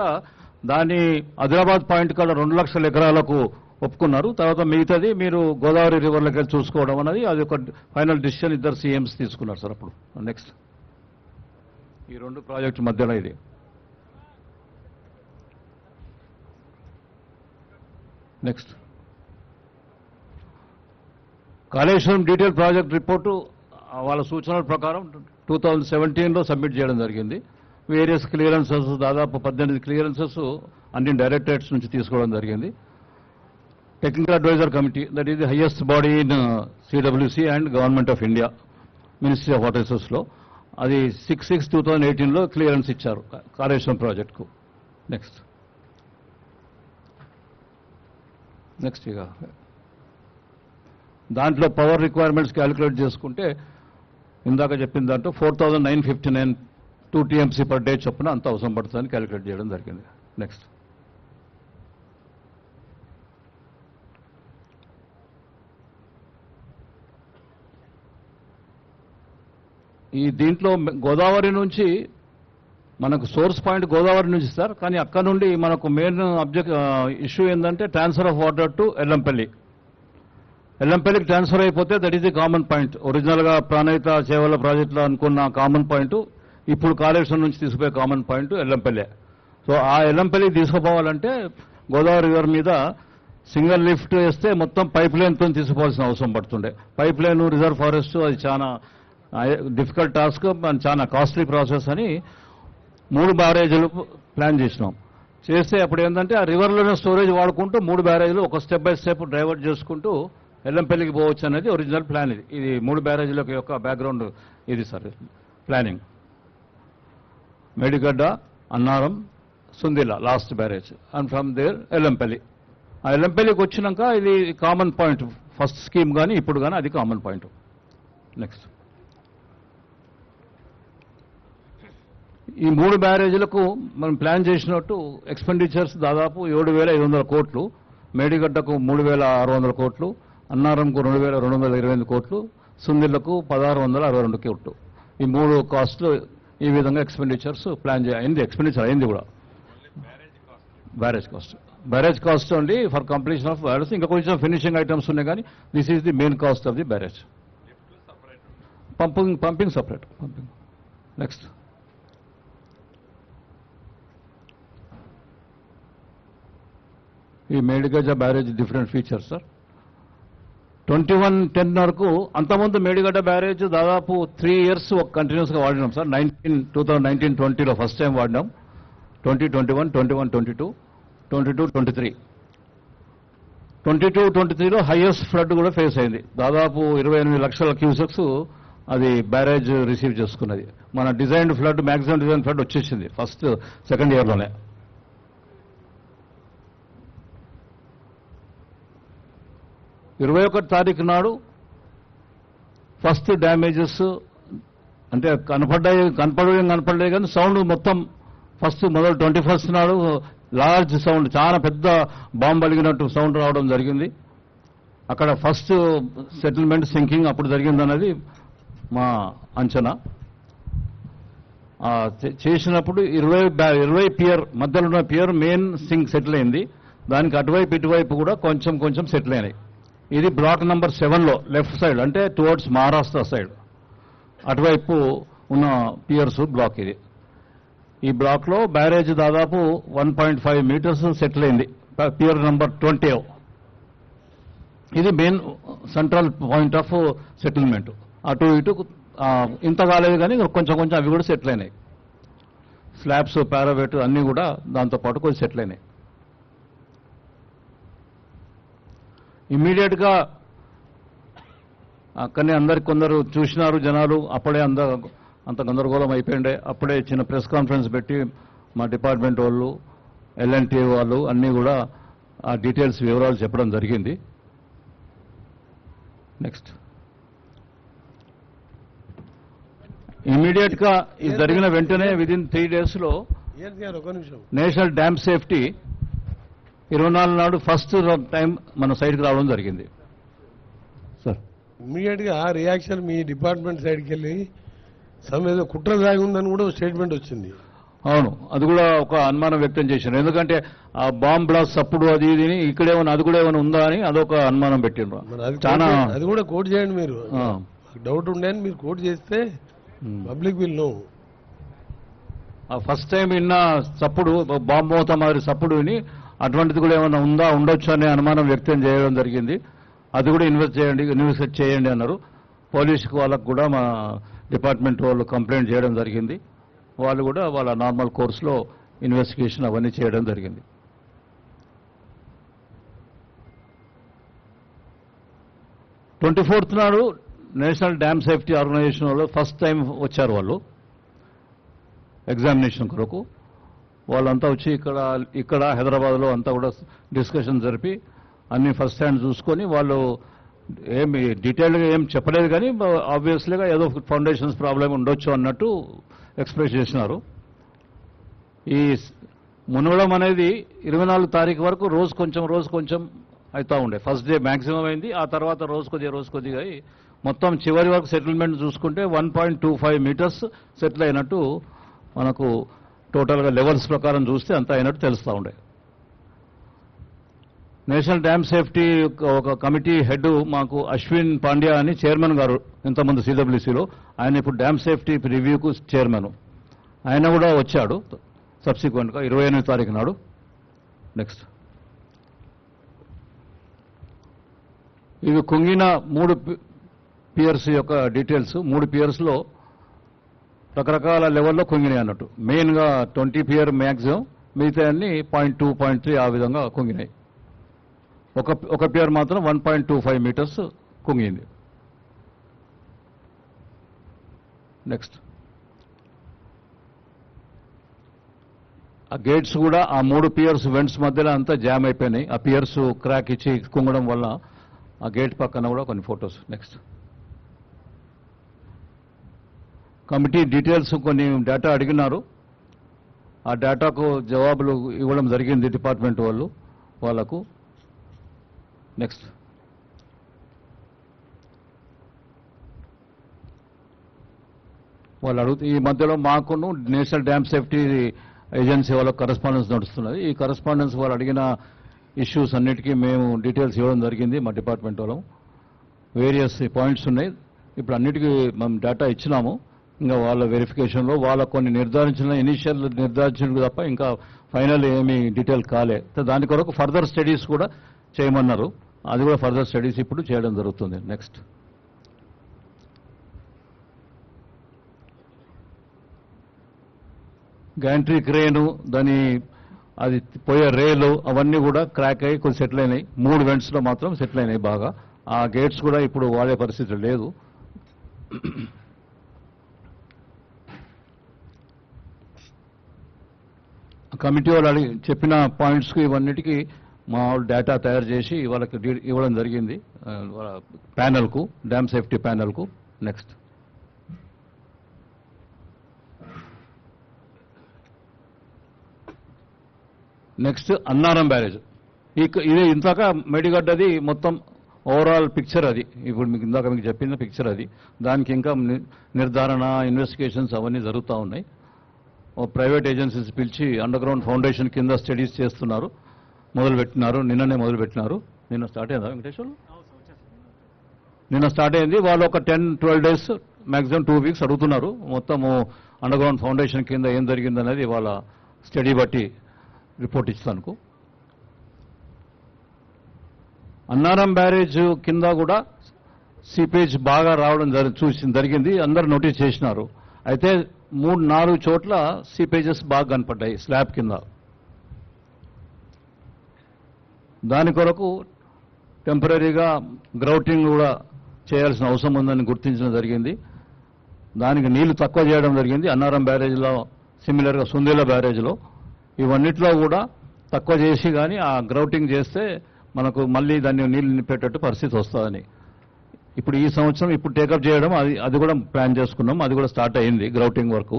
A: దాన్ని ఆదిలాబాద్ పాయింట్ కాడ 2 లక్షల ఎకరాలకు ఒప్పుకున్నారు. తర్వాత మిగతాది మీరు గోదావరి రివర్లోకి వెళ్ళి చూసుకోవడం అనేది అది ఒక ఫైనల్ డిసిషన్ ఇద్దరు సీఎంస్ తీసుకున్నారు సార్ అప్పుడు. నెక్స్ట్ ఈ 2 ప్రాజెక్టు మధ్యలో ఇది. Next Kaleshwaram detail project report వాళ్ళ సూచనల ప్రకారం 2017లో సబ్మిట్ చేయడం జరిగింది. వేరియస్ క్లియరెన్సెస్, దాదాపు 18 క్లియరెన్సెస్ అన్ని డైరెక్టరేట్స్ నుంచి తీసుకోవడం జరిగింది. Technical advisor committee, that is the highest body in CWC and government of India, ministry of water రిసోర్స్లో, అది 6/6/2018లో క్లియరెన్స్ ఇచ్చారు కాళేశ్వరం ప్రాజెక్టుకు. నెక్స్ట్ ఇక దాంట్లో పవర్ రిక్వైర్మెంట్స్ క్యాలిక్యులేట్ చేసుకుంటే ఇందాక చెప్పిన దాంట్లో 4,959 2 టీఎంసీ పర్ డే చొప్పున అంత అవసరం పడుతుందని క్యాలిక్యులేట్ చేయడం జరిగింది. నెక్స్ట్ ఈ దీంట్లో గోదావరి నుంచి మనకు సోర్స్ పాయింట్ గోదావరి నుంచి సార్, కానీ అక్కడ నుండి మనకు మెయిన్ ఇష్యూ ఏంటంటే transfer of water to Yellampalli. ఎల్లంపల్లికి ట్రాన్స్ఫర్ అయిపోతే that is the common point. ఒరిజినల్గా ప్రాణహిత చేవల ప్రాజెక్టులో అనుకున్న కామన్ పాయింట్ ఇప్పుడు కాళేశ్వరం నుంచి తీసుకుపోయే కామన్ పాయింట్ ఎల్లంపల్లి. సో ఆ ఎల్లంపల్లికి తీసుకుపోవాలంటే గోదావరి రివర్ మీద సింగిల్ లిఫ్ట్ వేస్తే మొత్తం పైప్ లైన్తో తీసుకుపోవాల్సిన అవసరం పడుతుండే. పైప్ లైన్, రిజర్వ్ ఫారెస్ట్ అది చాలా డిఫికల్ట్ టాస్క్, చాలా కాస్ట్లీ ప్రాసెస్ అని 3 బ్యారేజీలు ప్లాన్ చేసినాం. చేస్తే అప్పుడు ఏంటంటే ఆ రివర్లోనే స్టోరేజ్ వాడుకుంటూ 3 బ్యారేజీలు ఒక స్టెప్ బై స్టెప్ డైవర్ట్ చేసుకుంటూ ఎల్లంపల్లికి పోవచ్చు అనేది ఒరిజినల్ ప్లాన్. ఇది 3 బ్యారేజీల యొక్క బ్యాక్గ్రౌండ్ ఇది sir planning. Medigadda, Annaram, Sundilla last barrage and from there Yellampalli. ఆ ఎల్లంపల్లికి వచ్చినాక ఇది కామన్ పాయింట్, ఫస్ట్ స్కీమ్ కానీ ఇప్పుడు కానీ అది కామన్ పాయింట్. నెక్స్ట్ ఈ 3 బ్యారేజీలకు మనం ప్లాన్ చేసినట్టు ఎక్స్పెండిచర్స్ దాదాపు 7,500 కోట్లు, మేడిగడ్డకు 3,600 కోట్లు, అన్నారంకు 2,228 కోట్లు, సుందిళ్లకు 1,662 కోట్లు. ఈ 3 కాస్ట్లు ఈ విధంగా ఎక్స్పెండిచర్స్ ప్లాన్ అయింది. ఎక్స్పెండిచర్ అయింది కూడా. Barrage cost only for completion of barrage. ఇంకా కొంచెం ఫినిషింగ్ ఐటమ్స్ ఉన్నాయి కానీ this is the main cost of the barrage. Pumping separate. Next ఈ Medigadda barrage different features sir. 2110 వరకు అంతకుముందు మేడిగడ్డ బ్యారేజ్ దాదాపు 3 years కంటిన్యూస్గా వాడినాం సార్. 2019-20లో ఫస్ట్ టైం వాడినాం. 2021, 21-22, 22-23. 22-23లో హైయెస్ట్ ఫ్లడ్ కూడా ఫేస్ అయింది. దాదాపు 28 లక్షల క్యూసెక్స్ అది బ్యారేజ్ రిసీవ్ చేసుకున్నది. మన designed flood, maximum design flood వచ్చేసింది ఫస్ట్ సెకండ్ ఇయర్లోనే. 21 తారీఖు నాడు ఫస్ట్ డ్యామేజెస్ అంటే కనపడలేదు కానీ సౌండ్ మొత్తం ఫస్ట్ మొదలు 21st నాడు లార్జ్ సౌండ్, చాలా పెద్ద బాంబు పలిగినట్టు సౌండ్ రావడం జరిగింది. అక్కడ ఫస్ట్ సెటిల్మెంట్ సింకింగ్ అప్పుడు జరిగిందన్నది మా అంచనా. చేసినప్పుడు 20 పియర్ మధ్యలో ఉన్న పియర్ మెయిన్ సింక్ సెటిల్ అయింది. దానికి అటువైపు ఇటువైపు కూడా కొంచెం కొంచెం సెటిల్ అయినాయి. ఇది బ్లాక్ నెంబర్ 7లో లెఫ్ట్ సైడ్, అంటే టువర్డ్స్ మహారాష్ట్ర సైడ్ అటువైపు ఉన్న పియర్స్ బ్లాక్ ఇది. ఈ బ్లాక్లో బ్యారేజ్ దాదాపు 1.5 మీటర్స్ సెటిల్ అయింది, పియర్ నెంబర్ 20. ఇది main central point of settlement. అటు ఇటు ఇంత కాలేదు కానీ కొంచెం కొంచెం అవి కూడా సెటిల్ అయినాయి. స్లాబ్స్, పారావేట్ అన్నీ కూడా దాంతోపాటు కొంచెం సెటిల్ అయినాయి. ఇమ్మీడియట్గా అక్కడనే అందరికి కొందరు చూసినారు జనాలు, అప్పుడే అంత గందరగోళం అయిపోయిండే. అప్పుడే చిన్న ప్రెస్ కాన్ఫరెన్స్ పెట్టి మా డిపార్ట్మెంట్ వాళ్ళు, L&T వాళ్ళు అన్నీ కూడా ఆ డీటెయిల్స్ వివరాలు చెప్పడం జరిగింది. నెక్స్ట్, ఇమ్మీడియట్గా ఇది జరిగిన వెంటనే విదిన్ 3 daysలో నేషనల్ డ్యామ్ సేఫ్టీ 24 నాడు ఫస్ట్ టైం మన సైడ్కి రావడం జరిగింది. సార్,
B: ఇమ్మీడియట్ గా రియాక్షన్ మీ డిపార్ట్మెంట్ సైడ్కి వెళ్ళి ఏదో కుట్ర దాగి ఉందని కూడా స్టేట్మెంట్ వచ్చింది.
A: అవును, అది కూడా ఒక అనుమానం వ్యక్తం చేశారు. ఎందుకంటే ఆ బాంబ్ బ్లాస్ట్ అప్పుడు అది ఇది ఇక్కడేమైనా అది కూడా ఏమైనా ఉందా అని అదొక అనుమానం పెట్టిండ్రు.
B: చాలా అది కూడా కోట్ చేయండి మీరు. డౌట్ ఉండే అని మీరు కోట్ చేస్తే public will know.
A: First time విన్న చప్పుడు, బాంబు మోత మాదిరి చప్పుడు విని అటువంటిది కూడా ఏమైనా ఉందా, ఉండొచ్చు అనే అనుమానం వ్యక్తం చేయడం జరిగింది. అది కూడా ఇన్వెస్టిగేట్ చేయండి అన్నారు. పోలీసుకు వాళ్ళకు కూడా మా డిపార్ట్మెంట్ వాళ్ళు కంప్లైంట్ చేయడం జరిగింది. వాళ్ళు కూడా వాళ్ళ నార్మల్ కోర్సులో ఇన్వెస్టిగేషన్ అవన్నీ చేయడం జరిగింది. ట్వంటీ 24th నాడు నేషనల్ డ్యామ్ సేఫ్టీ ఆర్గనైజేషన్ వాళ్ళు ఫస్ట్ టైం వచ్చారు. వాళ్ళు ఎగ్జామినేషన్ కొరకు వాళ్ళంతా వచ్చి ఇక్కడ హైదరాబాద్లో అంతా కూడా డిస్కషన్ జరిపి అన్ని ఫస్ట్ హ్యాండ్ చూసుకొని వాళ్ళు ఏమి డీటెయిల్గా ఏం చెప్పలేదు కానీ ఆబ్వియస్లీగా ఏదో ఫౌండేషన్స్ ప్రాబ్లం ఉండొచ్చు అన్నట్టు ఎక్స్ప్రెస్ చేసినారు. ఈ మునగడం అనేది 24 తారీఖు వరకు రోజు కొంచెం అవుతూ ఉండే. ఫస్ట్ డే మ్యాక్సిమం అయింది, ఆ తర్వాత రోజు కొద్దిగా అయి మొత్తం చివరి వరకు సెటిల్మెంట్ చూసుకుంటే 1.25 మీటర్స్ సెటిల్ అయినట్టు మనకు టోటల్గా లెవెల్స్ ప్రకారం చూస్తే అంతా అయినట్టు తెలుస్తూ ఉండే. నేషనల్ డ్యామ్ సేఫ్టీ ఒక కమిటీ హెడ్ మాకు అశ్విన్ పాండ్యా అని చైర్మన్ గారు, ఇంతకుముందు CWCలో, ఆయన ఇప్పుడు డ్యామ్ సేఫ్టీ రివ్యూకు చైర్మన్. ఆయన కూడా వచ్చాడు సబ్సిక్వెంట్గా 28వ తారీఖు నాడు. నెక్స్ట్, ఇవి కుంగిన 3 పియర్స్ యొక్క డీటెయిల్స్. 3 పియర్స్లో రకరకాల లెవెల్లో కుంగినాయి అన్నట్టు. మెయిన్గా 20 పియర్ మ్యాక్సిమం, మిగతా అన్ని 0.2, 0.3 ఆ విధంగా కుంగినాయి. ఒక పియర్ మాత్రం 1.25 మీటర్స్ కుంగింది. నెక్స్ట్, ఆ గేట్స్ కూడా ఆ 3 పియర్స్ వెంట్స్ మధ్యలో అంతా జామ్ అయిపోయినాయి. ఆ పియర్స్ క్రాక్ ఇచ్చి కుంగడం వల్ల ఆ గేట్ పక్కన కూడా కొన్ని ఫొటోస్. నెక్స్ట్, కమిటీ డీటెయిల్స్ కొన్ని డేటా అడిగినారు. ఆ డేటాకు జవాబులు ఇవ్వడం జరిగింది డిపార్ట్మెంట్ వాళ్ళకు. నెక్స్ట్, వాళ్ళు అడుగుతూ ఈ మధ్యలో మాకును నేషనల్ డ్యామ్ సేఫ్టీ ఏజెన్సీ వాళ్ళకు కరెస్పాండెన్స్ నడుస్తున్నది. ఈ కరెస్పాండెన్స్ వాళ్ళు అడిగిన ఇష్యూస్ అన్నిటికీ మేము డీటెయిల్స్ ఇవ్వడం జరిగింది. మా డిపార్ట్మెంట్ వాళ్ళం వేరియస్ పాయింట్స్ ఉన్నాయి. ఇప్పుడు అన్నిటికీ మేము డేటా ఇచ్చినాము. ఇంకా వాళ్ళ వెరిఫికేషన్లో వాళ్ళ కొన్ని ఇనిషియల్ నిర్ధారించిన తప్ప ఇంకా ఫైనల్ ఏమీ డీటెయిల్ కాలే. దాని కొరకు ఫర్దర్ స్టడీస్ కూడా చేయమన్నారు. అది కూడా ఫర్దర్ స్టడీస్ ఇప్పుడు చేయడం జరుగుతుంది. నెక్స్ట్, గ్యాంట్రీ క్రేను, అది పోయే రేలు అవన్నీ కూడా క్రాక్ అయ్యి కొంచెం సెటిల్ అయినాయి. 3 వెంట్స్లో మాత్రం సెటిల్ అయినాయి బాగా. ఆ గేట్స్ కూడా ఇప్పుడు వాడే పరిస్థితి లేదు. కమిటీ వాళ్ళు చెప్పిన పాయింట్స్కి ఇవన్నిటికీ మా వాళ్ళు డేటా తయారు చేసి వాళ్ళకి ఇవ్వడం జరిగింది ప్యానెల్కు, డ్యామ్ సేఫ్టీ ప్యానెల్కు. Next, next Annaram barrage. ఇది ఇంతక మేడిగడ్డది మొత్తం ఓవరాల్ పిక్చర్ అది. ఇప్పుడు ఇందాక మీకు చెప్పిన పిక్చర్ అది. దానికి ఇంకా నిర్ధారణ, ఇన్వెస్టిగేషన్స్ అవన్నీ జరుగుతూ ఉన్నాయి. ప్రైవేట్ ఏజెన్సీస్ పిలిచి అండర్ గ్రౌండ్ ఫౌండేషన్ కింద స్టడీస్ చేస్తున్నారు, నిన్ననే మొదలుపెట్టినారు. నిన్న స్టార్ట్ అయిందా వెంకటేశ్వర్లు? నిన్న స్టార్ట్ అయింది. వాళ్ళు ఒక 10-12 days మ్యాక్సిమం 2 weeks అడుగుతున్నారు. మొత్తము అండర్ గ్రౌండ్ ఫౌండేషన్ కింద ఏం జరిగిందనేది వాళ్ళ స్టడీ బట్టి రిపోర్ట్ ఇస్తాను. అన్నారం బ్యారేజ్ కింద కూడా సీపేజ్ బాగా రావడం జరిగింది. అందరూ నోటీస్ చేసినారు. అయితే 3-4 చోట్ల సీపేజెస్ బాగా కనపడ్డాయి స్లాబ్ కింద. దాని కొరకు టెంపరీగా గ్రౌటింగ్ కూడా చేయాల్సిన అవసరం ఉందని గుర్తించడం జరిగింది. దానికి నీళ్లు తక్కువ చేయడం జరిగింది. అన్నారం బ్యారేజ్లో, సిమిలర్గా సుందేల బ్యారేజ్లో, ఇవన్నిట్లో కూడా తక్కువ చేసి కానీ ఆ గ్రౌటింగ్ చేస్తే మనకు మళ్ళీ దాన్ని నీళ్లు నింపేటట్టు పరిస్థితి వస్తుందని ఇప్పుడు ఈ సంవత్సరం టేకప్ చేయడం అది కూడా ప్లాన్ చేసుకున్నాం. అది కూడా స్టార్ట్ అయింది గ్రౌటింగ్ వరకు.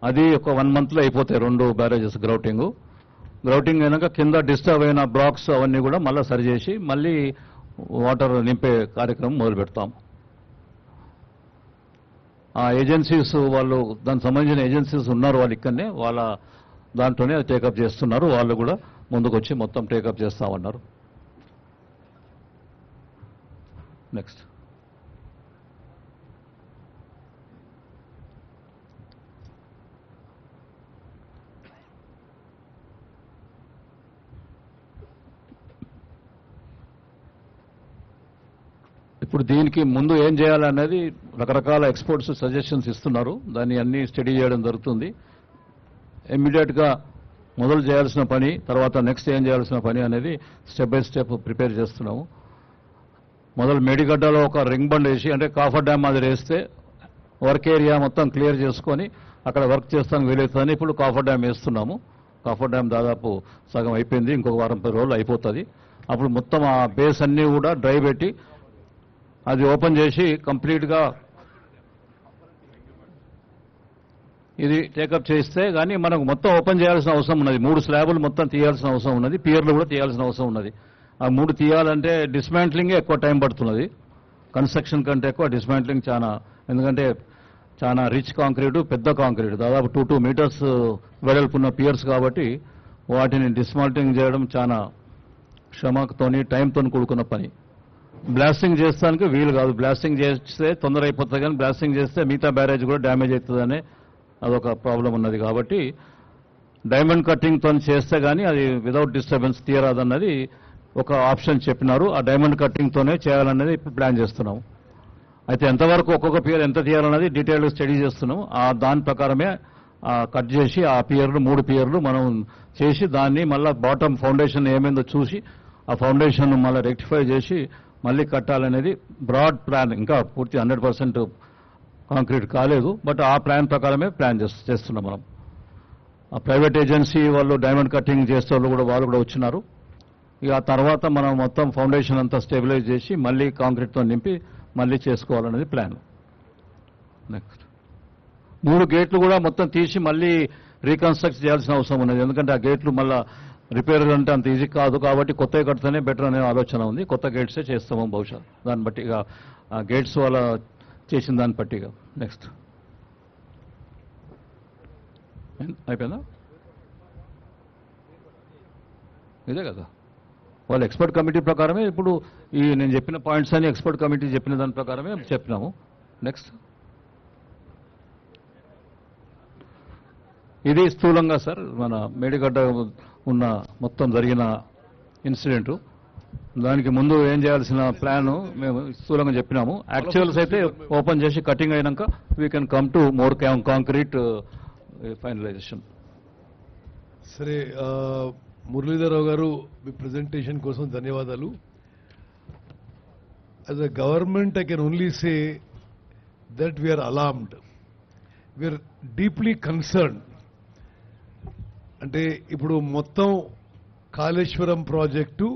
A: అది ఒక 1 monthలో అయిపోతాయి 2 బ్యారేజెస్ గ్రౌటింగ్ అయినాక కింద డిస్టర్బ్ అయిన బ్లాక్స్ అవన్నీ కూడా మళ్ళీ సరిచేసి మళ్ళీ వాటర్ నింపే కార్యక్రమం మొదలు పెడతాం. ఆ ఏజెన్సీస్ వాళ్ళు దానికి సంబంధించిన ఏజెన్సీస్ ఉన్నారు, వాళ్ళు ఇక్కడనే వాళ్ళ దాంట్లోనే టేకప్ చేస్తున్నారు. వాళ్ళు కూడా ముందుకు వచ్చి మొత్తం టేకప్ చేస్తామన్నారు. నెక్స్ట్ ఇప్పుడు దీనికి ముందు ఏం చేయాలనేది రకరకాల ఎక్స్పర్ట్స్ సజెషన్స్ ఇస్తున్నారు. దాన్ని అన్ని స్టడీ చేయడం జరుగుతుంది. ఇమ్మీడియట్గా మొదలు చేయాల్సిన పని, తర్వాత నెక్స్ట్ ఏం చేయాల్సిన పని అనేది స్టెప్ బై స్టెప్ ప్రిపేర్ చేస్తున్నాము. మొదలు మేడిగడ్డలో ఒక రింగ్ బండ్ వేసి, అంటే కాఫర్ డ్యామ్ అది వేస్తే వర్క్ ఏరియా మొత్తం క్లియర్ చేసుకొని అక్కడ వర్క్ చేస్తానికి వీలవుతుందని ఇప్పుడు కాఫర్ డ్యామ్ వేస్తున్నాము. కాఫర్ డ్యామ్ దాదాపు సగం అయిపోయింది. ఇంకొక 10 రోజులు అయిపోతుంది. అప్పుడు మొత్తం ఆ బేస్ అన్నీ కూడా డ్రై పెట్టి అది ఓపెన్ చేసి కంప్లీట్గా ఇది టేకప్ చేస్తే కానీ మనకు మొత్తం ఓపెన్ చేయాల్సిన అవసరం ఉన్నది. 3 స్లాబులు మొత్తం తీయాల్సిన అవసరం ఉన్నది. పియర్లు కూడా తీయాల్సిన అవసరం ఉన్నది. ఆ 3 తీయాలంటే డిస్మాంట్లింగే ఎక్కువ టైం పడుతున్నది. కన్స్ట్రక్షన్ కంటే ఎక్కువ డిస్మాంట్లింగ్ ఎందుకంటే చాలా రిచ్ కాంక్రీటు, పెద్ద కాంక్రీటు, దాదాపు 2 meters వెడల్పున్న పియర్స్ కాబట్టి వాటిని డిస్మాంట్లింగ్ చేయడం చాలా శ్రమతోని, టైంతో కూడుకున్న పని. బ్లాస్టింగ్ చేస్తానికి వీలు కాదు. బ్లాస్టింగ్ చేస్తే తొందర అయిపోతుంది, కానీ బ్లాస్టింగ్ చేస్తే మిగతా బ్యారేజ్ కూడా డ్యామేజ్ అవుతుందనే అదొక ప్రాబ్లం ఉన్నది. కాబట్టి డైమండ్ కట్టింగ్తో చేస్తే కానీ అది వితౌట్ డిస్టర్బెన్స్ తీయరాదన్నది ఒక ఆప్షన్ చెప్పినారు. ఆ డైమండ్ కట్టింగ్తోనే చేయాలన్నది ఇప్పుడు ప్లాన్ చేస్తున్నాము. అయితే ఎంతవరకు ఒక్కొక్క పియర్ ఎంత తీయాలన్నది డీటెయిల్గా స్టడీ చేస్తున్నాం. దాని ప్రకారమే కట్ చేసి ఆ 3 పియర్లు మనం చేసి దాన్ని మళ్ళీ బాటమ్ ఫౌండేషన్ ఏమైందో చూసి ఆ ఫౌండేషన్ మళ్ళీ రెక్టిఫై చేసి మళ్ళీ కట్టాలనేది బ్రాడ్ ప్లాన్. ఇంకా పూర్తి 100% కాంక్రీట్ కాలేదు, బట్ ఆ ప్లాన్ ప్రకారమే ప్లాన్ చేస్తున్నాం మనం. ఆ ప్రైవేట్ ఏజెన్సీ వాళ్ళు డైమండ్ కట్టింగ్ చేసే వాళ్ళు కూడా వచ్చినారు. ఇక ఆ తర్వాత మనం మొత్తం ఫౌండేషన్ అంతా స్టెబిలైజ్ చేసి మళ్ళీ కాంక్రీట్తో నింపి మళ్ళీ చేసుకోవాలనేది ప్లాన్. నెక్స్ట్ 3 గేట్లు కూడా మొత్తం తీసి మళ్ళీ రీకన్స్ట్రక్ట్ చేయాల్సిన అవసరం ఉన్నది. ఎందుకంటే ఆ గేట్లు మళ్ళీ రిపేర్ అంటే అంత ఈజీ కాదు, కాబట్టి కొత్తవి కడితేనే బెటర్ అనే ఆలోచన ఉంది. కొత్త గేట్సే చేస్తాము బహుశా. దాన్ని బట్టి ఇక ఆ గేట్స్ వాళ్ళ చేసిన దాన్ని బట్టి ఇక నెక్స్ట్ అయిపోయిందా? ఇదే కదా వాళ్ళ ఎక్స్పర్ట్ కమిటీ ప్రకారమే ఇప్పుడు నేను చెప్పిన పాయింట్స్ అని ఎక్స్పర్ట్ కమిటీ చెప్పిన దాని ప్రకారమే చెప్పినాము. నెక్స్ట్ ఇది స్థూలంగా సార్ మన మేడిగడ్డ ఉన్న మొత్తం జరిగిన ఇన్సిడెంట్. దానికి ముందు ఏం చేయాల్సిన ప్లాన్ మేము స్థూలంగా చెప్పినాము. యాక్చువల్స్ అయితే ఓపెన్ చేసి కటింగ్ అయినాక we can come to more concrete finalization.
C: సరే, మురళీధరరావు గారు మీ ప్రెజెంటేషన్ కోసం ధన్యవాదాలు. As a government I can only say that we are alarmed, we are deeply concern. అంటే ఇప్పుడు మొత్తం కాళేశ్వరం ప్రాజెక్టు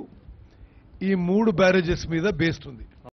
C: ఈ 3 బ్యారేజెస్ మీద బేస్డ్ ఉంది.